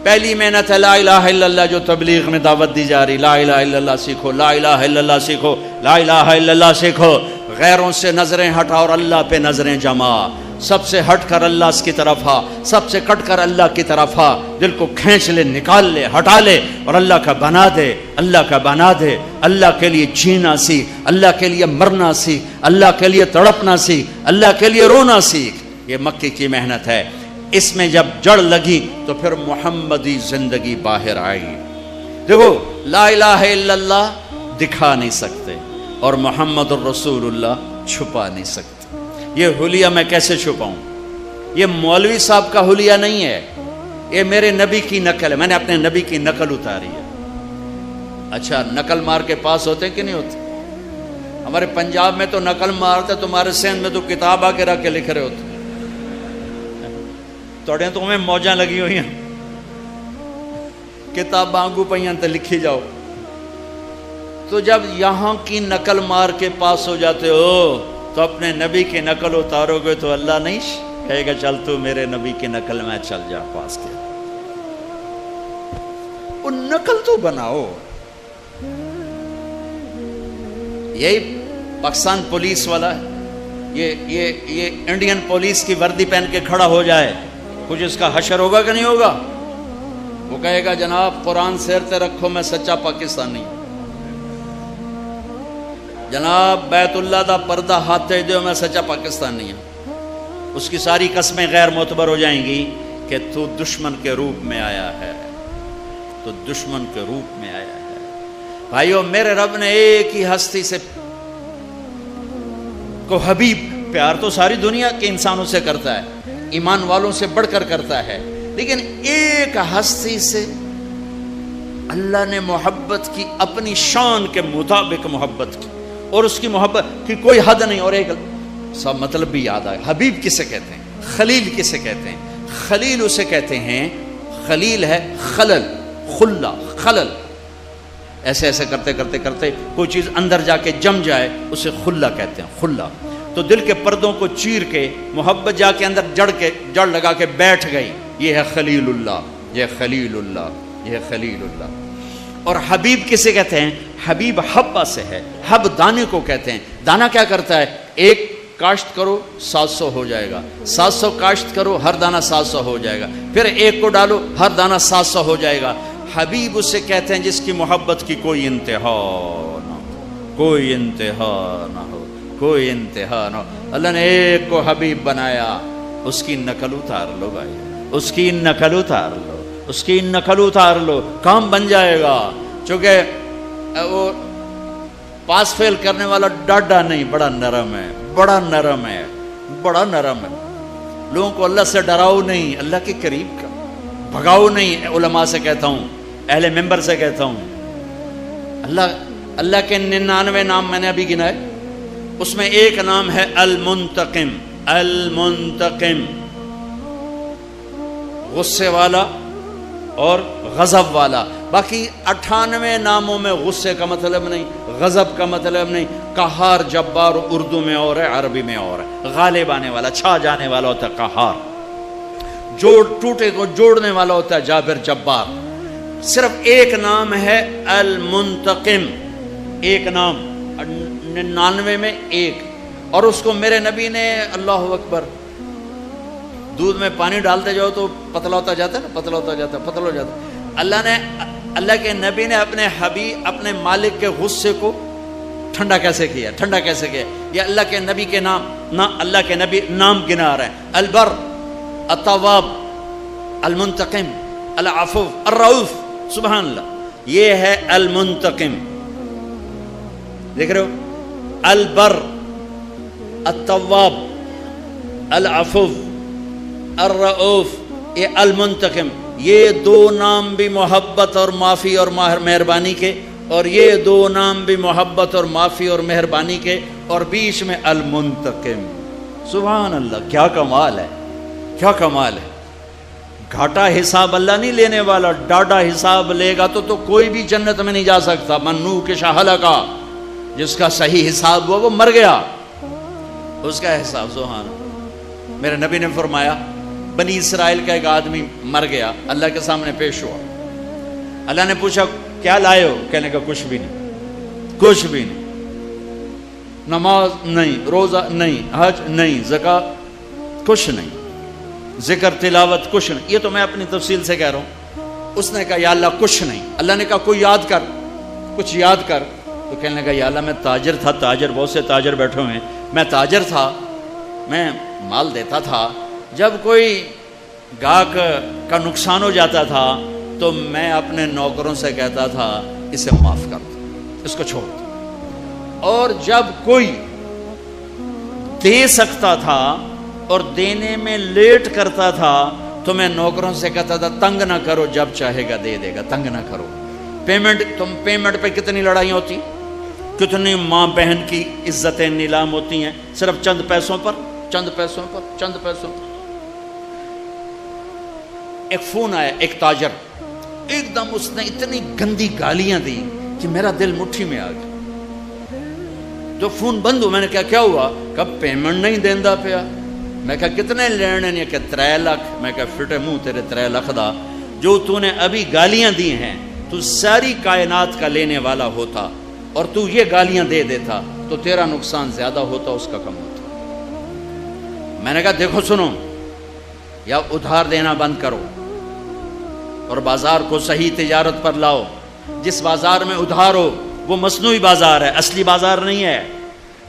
پہلی محنت ہے لا الہ الا اللہ، جو تبلیغ میں دعوت دی جا رہی، لا الہ الا اللہ سیکھو، لا الہ الا اللہ سیکھو، لا الہ الا اللہ سیکھو، غیروں سے نظریں ہٹا اور اللہ پہ نظریں جما، سب سے ہٹ کر اللہ کی طرف آ، سب سے کٹ کر اللہ کی طرف آ، دل کو کھینچ لے، نکال لے، ہٹا لے اور اللہ کا بنا دے، اللہ کا بنا دے، اللہ کے لیے جینا سیکھ، اللہ کے لیے مرنا سیکھ، اللہ کے لیے تڑپنا سیکھ، اللہ کے لیے رونا سیکھ۔ یہ مکی کی محنت ہے، اس میں جب جڑ لگی تو پھر محمدی زندگی باہر آئی۔ دیکھو لا الہ الا اللہ دکھا نہیں سکتے اور محمد الرسول اللہ چھپا نہیں سکتے۔ یہ حلیہ میں کیسے چھپاؤں؟ یہ مولوی صاحب کا حلیہ نہیں ہے، یہ میرے نبی کی نقل ہے، میں نے اپنے نبی کی نقل اتاری ہے۔ اچھا نقل مار کے پاس ہوتے ہیں کہ نہیں ہوتے؟ ہمارے پنجاب میں تو نقل مارتے، تمہارے سندھ میں تو کتاب آ کے رکھ کے لکھ رہے ہوتے، توڑے تو ہمیں موجاں لگی ہوئی ہیں، کتاب آنگو پہیاں تے لکھی جاؤ۔ تو جب یہاں کی نقل مار کے پاس ہو جاتے ہو تو اپنے نبی کی نقل اتارو گے تو اللہ نہیں کہے گا چل تو میرے نبی کی نقل میں چل جا پاس کے، وہ نقل تو بناؤ۔ یہی پاکستان پولیس والا ہے، یہ انڈین پولیس کی وردی پہن کے کھڑا ہو جائے، کچھ اس کا حشر ہوگا کہ نہیں ہوگا؟ وہ کہے گا جناب قرآن سیرتے رکھو میں سچا پاکستانی، جناب بیت اللہ دا پردہ ہاتھے دیو میں سچا پاکستانی ہوں۔ اس کی ساری قسمیں غیر معتبر ہو جائیں گی کہ تو دشمن کے روپ میں آیا ہے، تو دشمن کے روپ میں آیا ہے۔ بھائیو میرے رب نے ایک ہی ہستی سے کو حبیب، پیار تو ساری دنیا کے انسانوں سے کرتا ہے، ایمان والوں سے بڑھ کر کرتا ہے، لیکن ایک ہستی سے اللہ نے محبت کی، اپنی شان کے مطابق محبت کی، اور اس کی محبت کی کوئی حد نہیں۔ اور ایک سب مطلب بھی یاد آئے، حبیب کسے کہتے ہیں؟ خلیل کسے کہتے ہیں؟ خلیل اسے کہتے ہیں، خلیل ہے خلل، خلا، خلل، ایسے ایسے کرتے کرتے کرتے کوئی چیز اندر جا کے جم جائے اسے خلا کہتے ہیں، خلا۔ تو دل کے پردوں کو چیر کے محبت جا کے اندر جڑ لگا کے بیٹھ گئی، یہ ہے خلیل اللہ، یہ خلیل اللہ، یہ خلیل اللہ۔ اور حبیب کسے کہتے ہیں؟ حبیب حبہ سے ہے، حب دانے کو کہتے ہیں۔ دانہ کیا کرتا ہے؟ ایک کاشت کرو 700 ہو جائے گا، 700 کاشت کرو ہر دانہ 700 ہو جائے گا، پھر ایک کو ڈالو ہر دانہ 700 ہو جائے گا۔ حبیب اسے کہتے ہیں جس کی محبت کی کوئی انتہا نہ ہو، کوئی انتہا نہ ہو، کوئی انتہا نہ ہو۔ اللہ نے ایک کو حبیب بنایا، اس کی نقل اتار لو بھائی، اس کی نقل اتار لو، اس کی نقل اتار لو، کام بن جائے گا۔ چونکہ وہ پاس فیل کرنے والا ڈاڈا نہیں، بڑا نرم ہے، بڑا نرم ہے، بڑا نرم ہے۔ لوگوں کو اللہ سے ڈراؤ نہیں، اللہ کے قریب کا بھگاؤ نہیں۔ علماء سے کہتا ہوں، اہل منبر سے کہتا ہوں، اللہ کے 99 نام میں نے ابھی گنائے، اس میں ایک نام ہے المنتقم، المنتقم، غصے والا اور غضب والا۔ باقی 98 ناموں میں غصے کا مطلب نہیں، غضب کا مطلب نہیں۔ قہار جبار اردو میں اور ہے، عربی میں اور ہے۔ غالب آنے والا، چھا جانے والا ہوتا ہے قہار، ٹوٹے کو جوڑنے والا ہوتا ہے جابر جبار۔ صرف ایک نام ہے المنتقم، ایک نام 99 میں ایک، اور اس کو میرے نبی نے، اللہ اکبر، دودھ میں پانی ڈالتے جاؤ تو پتلا ہوتا جاتا ہے نا، پتلا ہوتا جاتا ہے، پتلا ہو جاتا ہے۔ اللہ کے نبی نے اپنے حبیب، اپنے مالک کے غصے کو ٹھنڈا کیسے کیا، ٹھنڈا کیسے کیا؟ یہ اللہ کے نبی کے نام، نہ اللہ کے نبی نام گنا رہے ہیں، البر، التواب، المنتقم، العفو، الرؤوف، سبحان اللہ، یہ ہے المنتقم۔ دیکھ رہے ہو، البر، التواب، العفو، الرؤوف، یہ المنتقم، یہ دو نام بھی محبت اور معافی اور مہربانی کے، اور یہ دو نام بھی محبت اور معافی اور مہربانی کے، اور بیچ میں المنتقم۔ سبحان اللہ، کیا کمال ہے، کیا کمال ہے۔ گھاٹا حساب اللہ نہیں لینے والا، ڈاڈا حساب لے گا تو کوئی بھی جنت میں نہیں جا سکتا۔ منو کے شاہلہ کا، جس کا صحیح حساب ہوا وہ مر گیا، اس کا حساب۔ سبحان اللہ، میرے نبی نے فرمایا بنی اسرائیل کا ایک آدمی مر گیا، اللہ کے سامنے پیش ہوا، اللہ نے پوچھا کیا لائے ہو؟ کہنے کا کچھ بھی نہیں، کچھ بھی نہیں، نماز نہیں، روزہ نہیں، حج نہیں، زکوٰۃ کچھ نہیں، ذکر تلاوت کچھ نہیں۔ یہ تو میں اپنی تفصیل سے کہہ رہا ہوں۔ اس نے کہا یا اللہ کچھ نہیں۔ اللہ نے کہا کوئی یاد کر، کچھ یاد کر۔ تو کہنے لگا یا اللہ میں تاجر تھا، تاجر بہت سے تاجر بیٹھے ہوئے ہیں، میں تاجر تھا، میں مال دیتا تھا، جب کوئی گاہک کا نقصان ہو جاتا تھا تو میں اپنے نوکروں سے کہتا تھا اسے معاف کر دو، اس کو چھوڑ دو، اور جب کوئی دے سکتا تھا اور دینے میں لیٹ کرتا تھا تو میں نوکروں سے کہتا تھا تنگ نہ کرو، جب چاہے گا دے دے گا، تنگ نہ کرو۔ پیمنٹ پہ کتنی لڑائیاں ہوتی، کتنی ماں بہن کی عزتیں نیلام ہوتی ہیں صرف چند پیسوں پر، چند پیسوں پر، چند پیسوں پر۔ ایک فون آیا ایک تاجر، ایک دم اس نے اتنی گندی گالیاں دی کہ میرا دل مٹھی میں آ گیا۔ جو فون بند ہو، میں نے کہا کیا ہوا؟ کب پیمنٹ نہیں دیندا پیا۔ میں کہا کتنے لینے نہیں؟ کہ 3 لاکھ۔ میں کہا فٹے منہ تیرے 3 لاکھ دا، جو تو نے ابھی گالیاں دی ہیں، تو ساری کائنات کا لینے والا ہوتا اور تو یہ گالیاں دے دیتا تو تیرا نقصان زیادہ ہوتا، اس کا کم ہوتا۔ میں نے کہا دیکھو سنو، یا ادھار دینا بند کرو اور بازار کو صحیح تجارت پر لاؤ۔ جس بازار میں ادھار ہو وہ مصنوعی بازار ہے، اصلی بازار نہیں ہے۔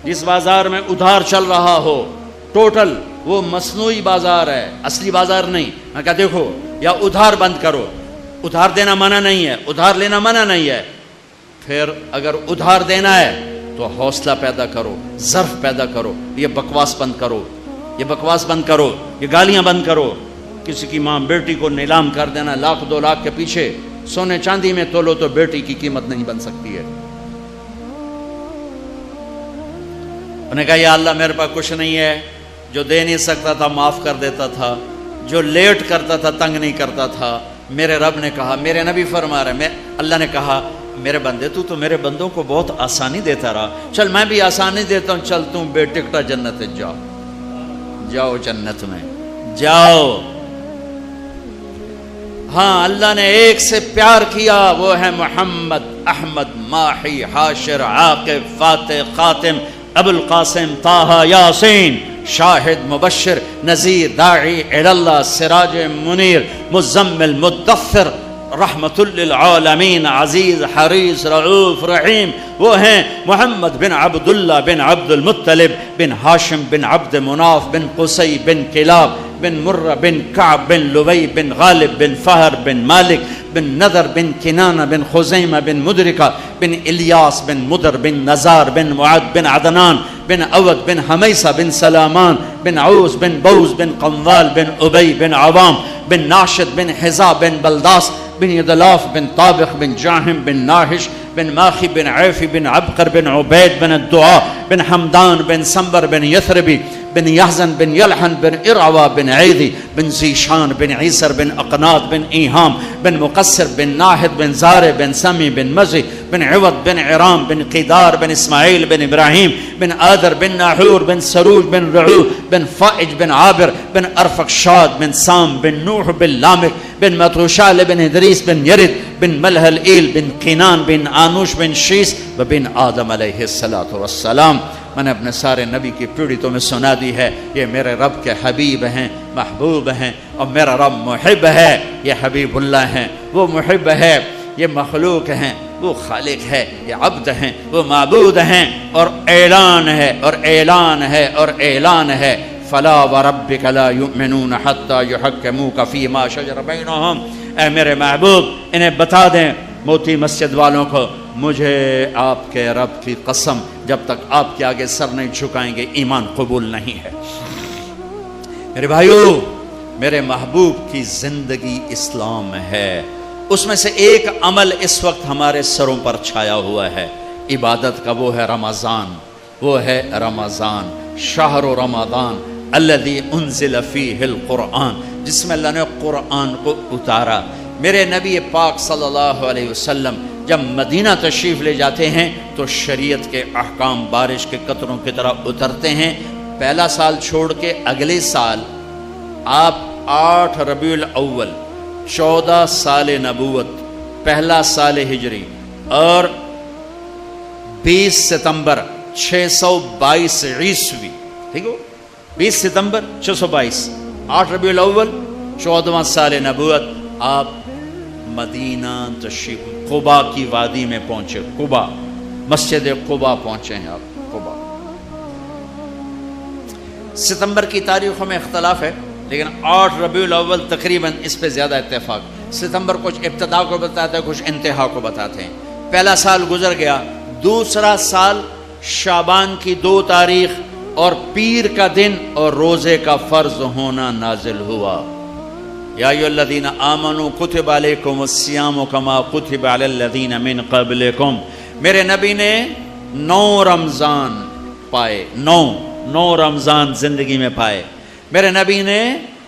جس بازار میں ادھار چل رہا ہو ٹوٹل، وہ مصنوعی بازار ہے، اصلی بازار نہیں۔ میں کہا دیکھو، یا ادھار بند کرو، ادھار دینا منع نہیں ہے، ادھار لینا منع نہیں ہے، پھر اگر ادھار دینا ہے تو حوصلہ پیدا کرو، ظرف پیدا کرو، یہ بکواس بند کرو، یہ بکواس بند کرو، یہ گالیاں بند کرو۔ کسی کی ماں بیٹی کو نیلام کر دینا 1,00,000 2 لاکھ کے پیچھے، سونے چاندی میں تولو تو بیٹی کی قیمت نہیں بن سکتی ہے۔ انہوں نے کہا یا اللہ میرے پاس کچھ نہیں ہے، جو دے نہیں سکتا تھا معاف کر دیتا تھا، جو لیٹ کرتا تھا تنگ نہیں کرتا تھا۔ میرے رب نے کہا، میرے نبی فرما رہے ہیں، اللہ نے کہا میرے بندے تو میرے بندوں کو بہت آسانی دیتا رہا، چل میں بھی آسانی دیتا ہوں، چل تم بے ٹکٹا جنت جاؤ، جاؤ جنت میں جاؤ۔ ہاں اللہ نے ایک سے پیار کیا، وہ ہے محمد، احمد، ماحی، حاشر، عاقب، فاتح، خاتم، ابو القاسم، طہ، یاسین، شاہد، مبشر، نذیر، داعی اللہ، سراج منیر، مزمل، مدثر، رحمت للعالمین، عزیز، حریص، رعوف، رحیم۔ وہ ہیں محمد بن عبداللہ بن عبد المطلب بن ہاشم بن عبد مناف بن قصی بن کلاب بن مرہ بن کعب بن لوی بن غالب بن فہر بن مالک بن نذر بن کنانہ بن خزیمہ بن مدرکہ بن الیاس بن مدر بن نزار بن معد بن عدنان بن اود بن حمیسہ بن سلامان بن عوس بن بوز بن قنوال بن ابی بن عوام بن ناشد بن حزا بن بلداس بن یدلاف بن طابخ بن جاہم بن ناحش بن ماخی بن عیفی بن عبقر بن عبید بن الدعاء بن حمدان بن سنبر بن یثربی بن یحزن بن یلحن بن ارعوا بن عیدی بن زیشان بن عیسر بن اقناط بن ایہام بن مقصر بن ناحد بن زارع بن سمی بن مزی بن عوض بن عرام بن قیدار بن اسماعیل بن ابراہیم بن آدر بن ناحور بن سروج بن رعو بن فائج بن عابر بن ارفقشاد بن سام بن نوح بن لامک بن متروشال بن ادریس بن یرد بن ملح ایل بن قینان بن آنوش بن شیس و بن آدم علیہ السلام۔ میں نے اپنے سارے نبی کی پیڑھی تمہیں سنا دی ہے، یہ میرے رب کے حبیب ہیں، محبوب ہیں، اور میرا رب محب ہے، یہ حبیب اللہ ہیں، وہ محب ہے، یہ مخلوق ہیں، وہ خالق ہے، یہ عبد ہیں، وہ معبود ہیں، اور اعلان ہے اور اعلان ہے اور اعلان ہے، فلا وربک لا یؤمنون حتی یحکموک فیما شجر بینہم۔ اے میرے محبوب انہیں بتا دیں موتی مسجد والوں کو، مجھے آپ کے رب کی قسم جب تک آپ کے آگے سر نہیں جھکائیں گے ایمان قبول نہیں ہے۔ میرے بھائیو، میرے محبوب کی زندگی اسلام ہے، اس میں سے ایک عمل اس وقت ہمارے سروں پر چھایا ہوا ہے عبادت کا، وہ ہے رمضان، وہ ہے رمضان، شہر رمضان الذی انزل فیہ القرآن، جس میں اللہ نے قرآن کو اتارا۔ میرے نبی پاک صلی اللہ علیہ وسلم جب مدینہ تشریف لے جاتے ہیں تو شریعت کے احکام بارش کے قطروں کی طرح اترتے ہیں۔ پہلا سال چھوڑ کے اگلے سال آپ 8 ربیع الاول 14 سال نبوت، پہلا سال ہجری، اور 20 ستمبر 622 عیسوی، ٹھیک ہو، 20 ستمبر 622، 8 ربیع الاول 14واں سال نبوت، آپ مدینہ تشریف، قبا کی وادی میں پہنچے، قبا، مسجد قبا پہنچے ہیں آپ، قبا۔ ستمبر کی تاریخوں میں اختلاف ہے، لیکن 8 ربیع الاول تقریباً اس پہ زیادہ اتفاق۔ ستمبر کچھ ابتدا کو بتاتا ہے، کچھ انتہا کو بتاتے ہیں۔ پہلا سال گزر گیا، دوسرا سال شعبان کی 2 تاریخ اور پیر کا دن اور روزے کا فرض ہونا نازل ہوا۔ یا ایھا الذین آمنوا کتب علیکم الصیام کما کتب علی الذین من قبلکم، میرے نبی نے 9 رمضان پائے، 9 رمضان زندگی میں پائے۔ میرے نبی نے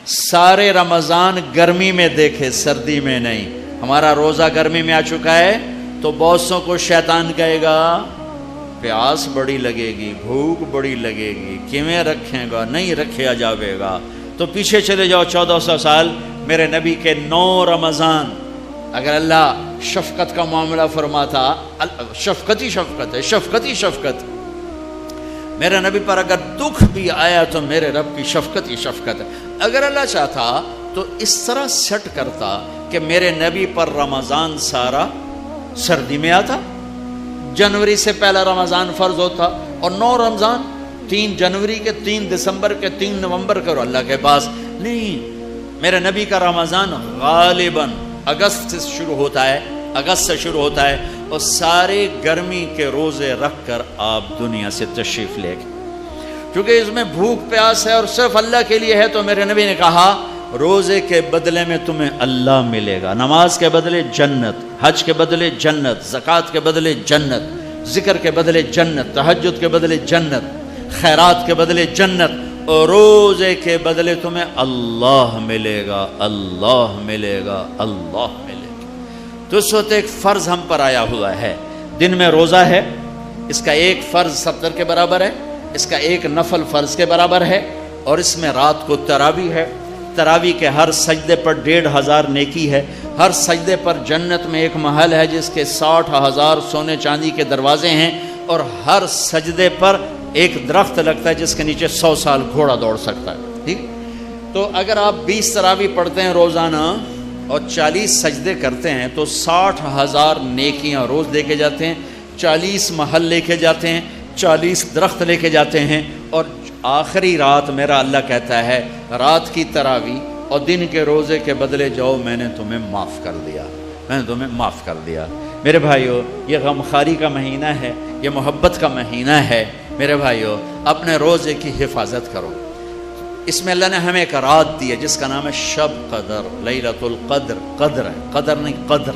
سارے رمضان گرمی میں دیکھے، سردی میں نہیں۔ ہمارا روزہ گرمی میں آ چکا ہے تو بہتوں کو شیطان کہے گا پیاس بڑی لگے گی، بھوک بڑی لگے گی، کیویں رکھیں گا، نہیں رکھیا جاوے گا۔ تو پیچھے چلے جاؤ 1400 سال، میرے نبی کے 9 رمضان۔ اگر اللہ شفقت کا معاملہ فرماتا، شفقت ہی شفقت ہے، شفقت ہی شفقت، میرے نبی پر اگر دکھ بھی آیا تو میرے رب کی شفقت ہی شفقت ہے۔ اگر اللہ چاہتا تو اس طرح سیٹ کرتا کہ میرے نبی پر رمضان سارا سردی میں آتا، جنوری سے پہلا رمضان فرض ہوتا، اور 9 رمضان 3 جنوری کے، 3 دسمبر کے، 3 نومبر کے، اور اللہ کے پاس نہیں۔ میرے نبی کا رمضان غالباً اگست سے شروع ہوتا ہے، اگست سے شروع ہوتا ہے، اور سارے گرمی کے روزے رکھ کر آپ دنیا سے تشریف لے گئے۔ کیونکہ اس میں بھوک پیاس ہے اور صرف اللہ کے لیے ہے، تو میرے نبی نے کہا روزے کے بدلے میں تمہیں اللہ ملے گا، نماز کے بدلے جنت، حج کے بدلے جنت، زکوٰۃ کے بدلے جنت، ذکر کے بدلے جنت، تہجد کے بدلے جنت، خیرات کے بدلے جنت، اور روزے کے بدلے تمہیں اللہ ملے گا، اللہ ملے گا، اللہ ملے گا۔ تو اس وقت ایک فرض ہم پر آیا ہوا ہے، دن میں روزہ ہے، اس کا ایک فرض 70 کے برابر ہے، اس کا ایک نفل فرض کے برابر ہے، اور اس میں رات کو تراویح ہے۔ تراویح کے ہر سجدے پر 1500 نیکی ہے، ہر سجدے پر جنت میں ایک محل ہے جس کے 60,000 سونے چاندی کے دروازے ہیں، اور ہر سجدے پر ایک درخت لگتا ہے جس کے نیچے 100 سال گھوڑا دوڑ سکتا ہے، ٹھیک۔ تو اگر آپ 20 تراویح پڑھتے ہیں روزانہ اور 40 سجدے کرتے ہیں تو 60,000 نیکیاں روز لے کے جاتے ہیں، 40 محل لے کے جاتے ہیں، 40 درخت لے کے جاتے ہیں، اور آخری رات میرا اللہ کہتا ہے رات کی تراویح اور دن کے روزے کے بدلے جاؤ، میں نے تمہیں معاف کر دیا، میں نے تمہیں معاف کر دیا۔ میرے بھائیو، یہ غمخواری کا مہینہ ہے، یہ محبت کا مہینہ ہے۔ میرے بھائیو، اپنے روزے کی حفاظت کرو۔ اس میں اللہ نے ہمیں ایک رات دی ہے جس کا نام ہے شب قدر، لیلۃ القدر، قدر ہے، قدر نہیں، قدر۔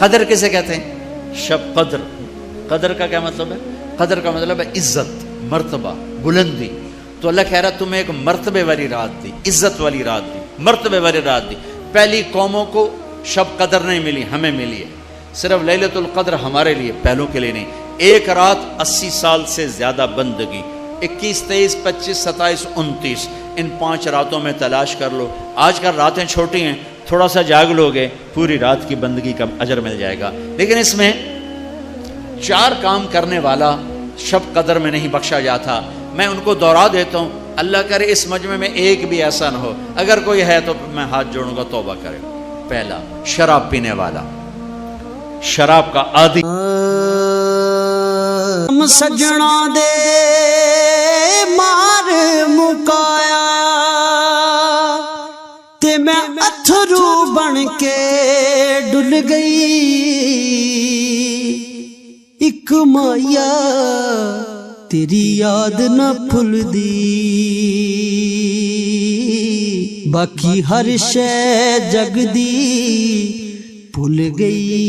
قدر کسے کہتے ہیں؟ شب قدر۔ قدر کا کیا مطلب ہے؟ قدر کا مطلب ہے عزت، مرتبہ، بلندی۔ تو اللہ کہہ رہا تمہیں ایک مرتبے والی رات دی، عزت والی رات دی، مرتبے والی رات دی۔ پہلی قوموں کو شب قدر نہیں ملی، ہمیں ملی ہے۔ صرف لیلۃ القدر ہمارے لیے، پہلوں کے لیے نہیں۔ ایک رات 80 سال سے زیادہ بندگی، 21، 23، 25، 27، 29، ان 5 راتوں میں تلاش کر لو۔ آج کل راتیں چھوٹی ہیں، تھوڑا سا جاگ لوگے پوری رات کی بندگی کا اجر مل جائے گا۔ لیکن اس میں 4 کام کرنے والا شب قدر میں نہیں بخشا جاتا۔ میں ان کو دوہرا دیتا ہوں، اللہ کرے اس مجمع میں ایک بھی ایسا نہ ہو، اگر کوئی ہے تو میں ہاتھ جوڑوں گا، توبہ کرے۔ پہلا، شراب پینے والا، شراب کا عادی۔ سجنا دے مار مکایا تے میں اتھرو بن کے ڈل گئی، ایک مایا تیری یاد نہ بھول دی، باقی ہر شے جگ دی بھول گئی۔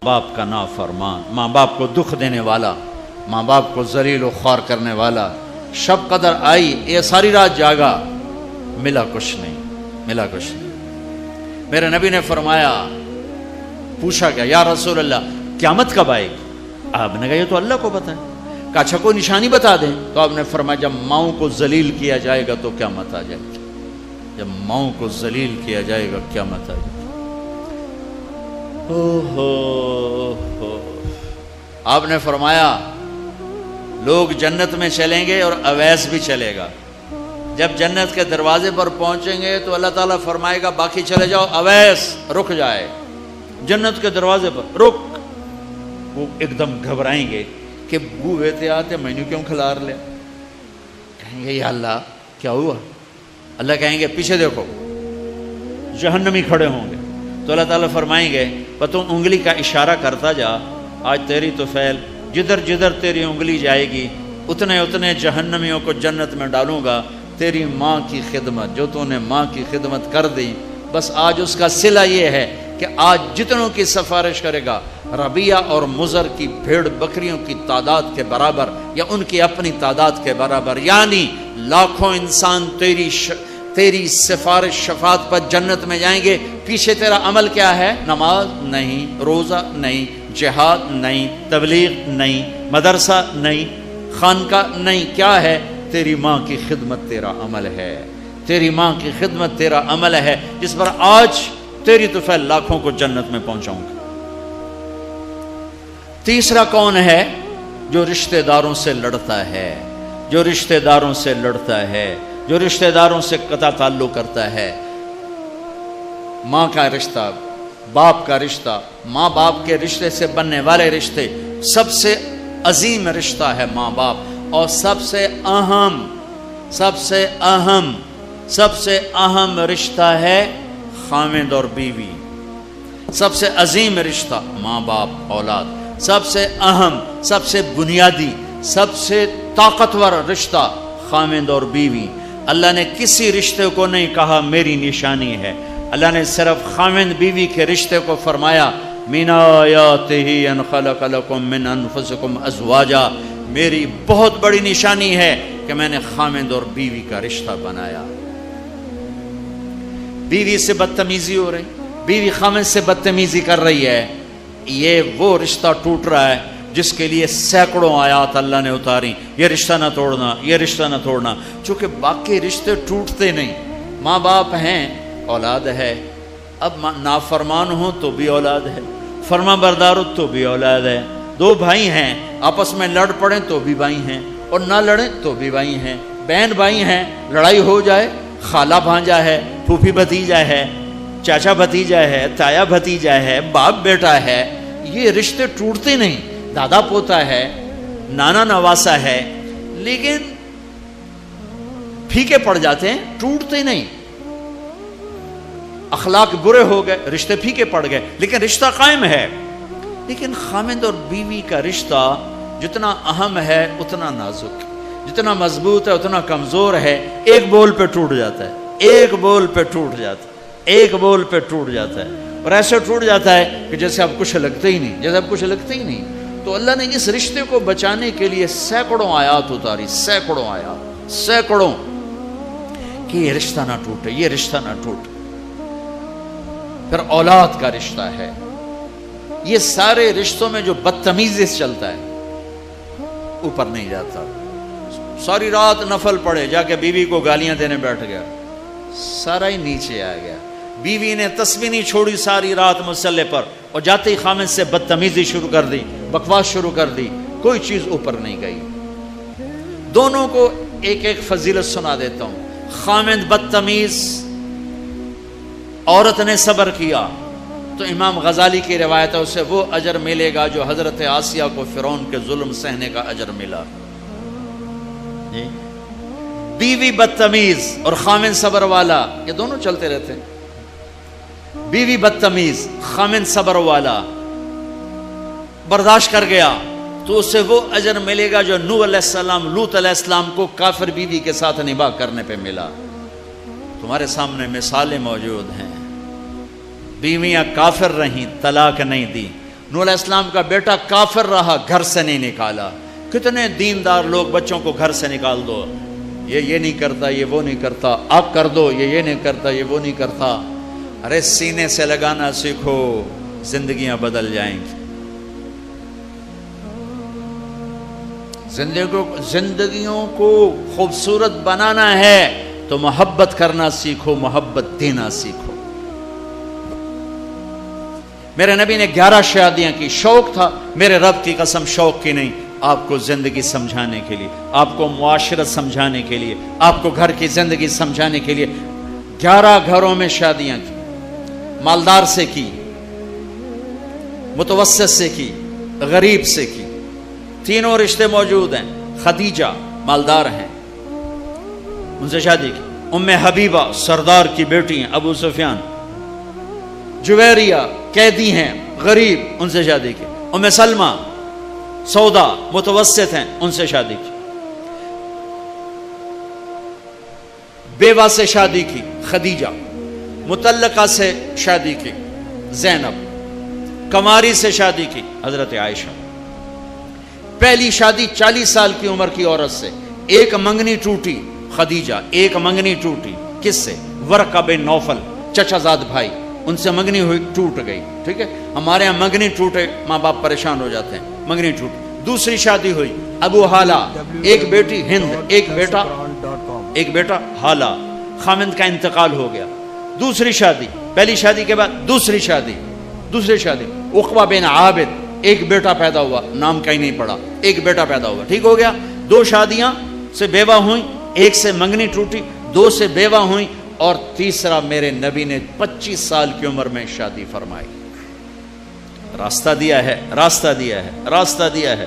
باپ کا نافرمان، ماں باپ کو دکھ دینے والا، ماں باپ کو ذلیل و خوار کرنے والا۔ شب قدر آئی، یہ ساری رات جاگا، ملا کچھ نہیں، ملا کچھ نہیں۔ میرے نبی نے فرمایا، پوچھا گیا یا رسول اللہ قیامت کب آئے گی؟ آپ نے کہا یہ تو اللہ کو پتہ ہے. کہا اچھا کوئی نشانی بتا دیں. تو آپ نے فرمایا جب ماؤں کو ذلیل کیا جائے گا تو قیامت آ جائے گی. جب ماؤں کو ذلیل کیا جائے گا قیامت آ جائے گی. آپ نے فرمایا لوگ جنت میں چلیں گے اور اویس بھی چلے گا. جب جنت کے دروازے پر پہنچیں گے تو اللہ تعالیٰ فرمائے گا باقی چلے جاؤ, اویس رک جائے جنت کے دروازے پر رک. وہ ایک دم گھبرائیں گے کہ بوئے تھے آتے میں نے کیوں کھلار لیا. کہیں گے یا اللہ کیا ہوا. اللہ کہیں گے پیچھے دیکھو, جہنمی کھڑے ہوں گے. تو اللہ تعالیٰ فرمائیں گے پر تم انگلی کا اشارہ کرتا جا, آج تیری طفیل جدھر جدھر تیری انگلی جائے گی اتنے اتنے جہنمیوں کو جنت میں ڈالوں گا. تیری ماں کی خدمت جو تو نے ماں کی خدمت کر دی, بس آج اس کا صلہ یہ ہے کہ آج جتنوں کی سفارش کرے گا ربیہ اور مضر کی بھیڑ بکریوں کی تعداد کے برابر یا ان کی اپنی تعداد کے برابر, یعنی لاکھوں انسان تیری سفارش شفاعت پر جنت میں جائیں گے. پیچھے تیرا عمل کیا ہے؟ نماز نہیں, روزہ نہیں, جہاد نہیں, تبلیغ نہیں, مدرسہ نہیں, خانقاہ نہیں. کیا ہے؟ تیری ماں کی خدمت تیرا عمل ہے. تیری ماں کی خدمت تیرا عمل ہے جس پر آج تیری طفیل لاکھوں کو جنت میں پہنچاؤں گا. تیسرا کون ہے؟ جو رشتہ داروں سے لڑتا ہے, جو رشتہ داروں سے لڑتا ہے, جو رشتہ داروں سے قطع تعلق کرتا ہے. ماں کا رشتہ, باپ کا رشتہ, ماں باپ کے رشتے سے بننے والے رشتے, سب سے عظیم رشتہ ہے ماں باپ. اور سب سے اہم رشتہ ہے خاوند اور بیوی. سب سے عظیم رشتہ ماں باپ اولاد, سب سے اہم, سب سے بنیادی, سب سے طاقتور رشتہ خاوند اور بیوی. اللہ نے کسی رشتے کو نہیں کہا میری نشانی ہے. اللہ نے صرف خاوند بیوی کے رشتے کو فرمایا من آیاتہ ان خلق لکم من انفسکم ازواجا, میری بہت بڑی نشانی ہے کہ میں نے خاوند اور بیوی کا رشتہ بنایا. بیوی سے بدتمیزی ہو رہی, بیوی خاوند سے بدتمیزی کر رہی ہے, یہ وہ رشتہ ٹوٹ رہا ہے جس کے لیے سینکڑوں آیات اللہ نے اتاری, یہ رشتہ نہ توڑنا, یہ رشتہ نہ توڑنا. چونکہ باقی رشتے ٹوٹتے نہیں. ماں باپ ہیں, اولاد ہے, اب نافرمان ہو تو بھی اولاد ہے, فرما بردار ہو تو بھی اولاد ہے. دو بھائی ہیں آپس میں لڑ پڑیں تو بھی بھائی ہیں, اور نہ لڑیں تو بھی بھائی ہیں. بہن بھائی ہیں, لڑائی ہو جائے, خالہ بھانجا ہے, پھوپھی بھتیجا ہے, چاچا بھتیجا ہے, تایا بھتیجا ہے, باپ بیٹا ہے, یہ رشتے ٹوٹتے نہیں. دادا پوتا ہے, نانا نواسا ہے, لیکن پھیکے پڑ جاتے ہیں, ٹوٹتے نہیں. اخلاق برے ہو گئے, رشتے پھیکے پڑ گئے, لیکن رشتہ قائم ہے. لیکن خاوند اور بیوی کا رشتہ جتنا اہم ہے اتنا نازک, جتنا مضبوط ہے اتنا کمزور ہے. ایک بول پہ ٹوٹ جاتا ہے, ایک بول پہ ٹوٹ جاتا ہے, ایک بول پہ ٹوٹ جاتا ہے, اور ایسے ٹوٹ جاتا ہے کہ جیسے اب کچھ لگتے ہی نہیں, جیسے اب کچھ لگتے ہی نہیں. تو اللہ نے اس رشتے کو بچانے کے لیے سینکڑوں آیات اتاری, سینکڑوں آیات, سینکڑوں, کہ یہ رشتہ نہ ٹوٹے, یہ رشتہ نہ ٹوٹے. پھر اولاد کا رشتہ ہے. یہ سارے رشتوں میں جو بدتمیزی سے چلتا ہے اوپر نہیں جاتا. ساری رات نفل پڑے, جا کے بیوی کو گالیاں دینے بیٹھ گیا, سارا ہی نیچے آ گیا. بیوی نے تسبیح نہیں چھوڑی ساری رات مصلی پر, اور جاتے ہی خامد سے بدتمیزی شروع کر دی, بکواس شروع کر دی, کوئی چیز اوپر نہیں گئی. دونوں کو ایک ایک فضیلت سنا دیتا ہوں. خامد بدتمیز, عورت نے صبر کیا تو امام غزالی کی روایت ہے اسے وہ اجر ملے گا جو حضرت آسیہ کو فرعون کے ظلم سہنے کا اجر ملا. بیوی بدتمیز اور خامن صبر والا, یہ دونوں چلتے رہتے ہیں. بیوی بدتمیز, خامن صبر والا, برداشت کر گیا تو اسے وہ اجر ملے گا جو نوح علیہ السلام, لوط علیہ السلام کو کافر بیوی کے ساتھ نباہ کرنے پہ ملا. تمہارے سامنے مثالیں موجود ہیں. بیویاں کافر رہیں, طلاق نہیں دی. نوح علیہ السلام کا بیٹا کافر رہا, گھر سے نہیں نکالا. کتنے دیندار لوگ بچوں کو گھر سے نکال دو, یہ نہیں کرتا, یہ وہ نہیں کرتا, آپ کر دو, یہ نہیں کرتا, یہ وہ نہیں کرتا. ارے سینے سے لگانا سیکھو, زندگیاں بدل جائیں گی. زندگیوں کو خوبصورت بنانا ہے تو محبت کرنا سیکھو، محبت دینا سیکھو۔ میرے نبی نے 11 شادیاں کی، شوق تھا، میرے رب کی قسم شوق کی نہیں، آپ کو زندگی سمجھانے کے لیے، آپ کو معاشرت سمجھانے کے لیے، آپ کو گھر کی زندگی سمجھانے کے لیے 11 گھروں میں شادیاں کی، مالدار سے کی، متوسط سے کی، غریب سے کی، تینوں رشتے موجود ہیں۔ خدیجہ مالدار ہیں، ان سے شادی کی۔ ام حبیبہ سردار کی بیٹی ہیں، ابو سفیان۔ جویریہ قیدی ہیں، غریب، ان سے شادی کی۔ ام سلمہ سودا متوسط ہیں، ان سے شادی کی۔ بیوہ سے شادی کی خدیجہ، مطلقہ سے شادی کی زینب، کماری سے شادی کی حضرت عائشہ۔ پہلی شادی 40 سال کی عمر کی عورت سے، ایک منگنی ٹوٹی خدیجہ، ایک منگنی ٹوٹی، کس سے؟ ورقہ بن نوفل، چچا زاد بھائی، ان سے منگنی ہوئی، ٹوٹ گئی۔ ٹھیک ہے، ہمارے ہاں منگنی ٹوٹے ماں باپ پریشان ہو جاتے ہیں، منگنی ٹوٹی۔ دوسری شادی ہوئی ابو حالہ، ایک بیٹی ہند، ایک بیٹا حالہ، خامند کا انتقال ہو گیا۔ دوسری شادی، پہلی شادی کے بعد دوسری شادی عقبہ بن عابد، ایک بیٹا پیدا ہوا، نام کا ہی نہیں پڑا، ایک بیٹا پیدا ہوا، ٹھیک ہو گیا۔ 2 شادیاں سے بیوہ ہوئیں، ایک سے منگنی ٹوٹی، 2 سے بیوہ ہوئیں، اور تیسرا میرے نبی نے 25 سال کی عمر میں شادی فرمائی۔ راستہ دیا ہے، راستہ دیا ہے، راستہ دیا ہے۔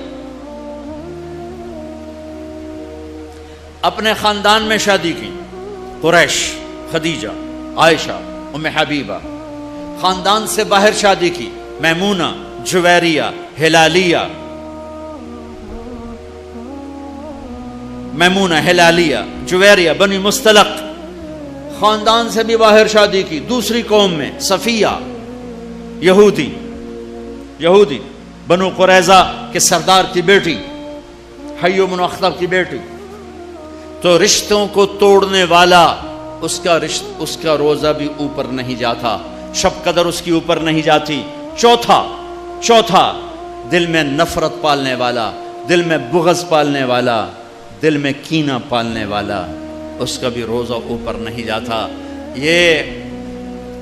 اپنے خاندان میں شادی کی، قریش، خدیجہ، عائشہ، ام حبیبہ۔ خاندان سے باہر شادی کی، میمونہ، جویریہ، ہلالیہ، میمونہ، ہلالیہ، جویریہ، بنی مستلق۔ خاندان سے بھی باہر شادی کی، دوسری قوم میں، صفیہ، یہودی، بنو قریظہ کے سردار کی بیٹی، حیو بن اخطب کی بیٹی۔ تو رشتوں کو توڑنے والا، اس کا روزہ بھی اوپر نہیں جاتا، شب قدر اس کی اوپر نہیں جاتی۔ چوتھا دل میں نفرت پالنے والا، دل میں بغض پالنے والا، دل میں کینہ پالنے والا، اس کا بھی روزہ اوپر نہیں جاتا۔ یہ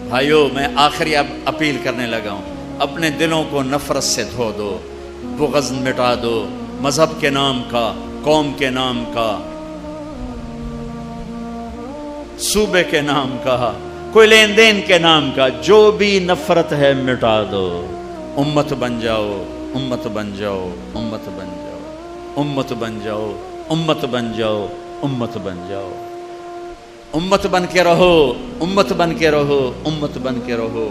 بھائیو، میں آخری اب اپیل کرنے لگا ہوں، اپنے دلوں کو نفرت سے دھو دو، بغض مٹا دو، مذہب کے نام کا، قوم کے نام کا، صوبے کے نام کا، کوئی لین دین کے نام کا، جو بھی نفرت ہے مٹا دو۔ امت بن جاؤ، امت بن جاؤ، امت بن جاؤ، امت بن جاؤ، امت بن جاؤ، امت بن جاؤ، امت بن کے رہو، امت بن کے رہو، امت بن کے رہو،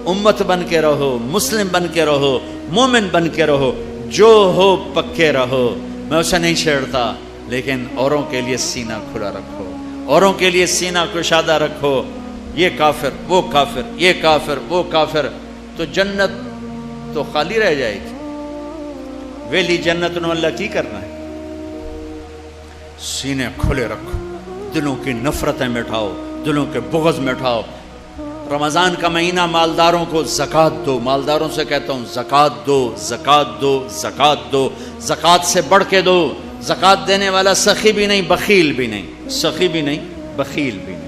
امت بن کے رہو، مسلم بن کے رہو، مومن بن کے رہو، جو ہو پکے رہو۔ میں اسے نہیں چھیڑتا، لیکن اوروں کے لیے سینہ کھلا رکھو، اوروں کے لیے سینہ کشادہ رکھو۔ یہ کافر، وہ کافر، یہ کافر، وہ کافر، تو جنت تو خالی رہ جائے گی۔ ویلی جنت نو اللہ کی کرنا ہے؟ سینے کھلے رکھو، دلوں کی نفرتیں مٹھاؤ، دلوں کے بغض مٹھاؤ۔ رمضان کا مہینہ، مالداروں کو زکوٰۃ دو، مالداروں سے کہتا ہوں زکوٰۃ دو، زکوٰۃ دو، زکوٰۃ دو، زکوٰۃ سے بڑھ کے دو۔ زکوٰۃ دینے والا سخی بھی نہیں، بخیل بھی نہیں، سخی بھی نہیں، بخیل بھی نہیں۔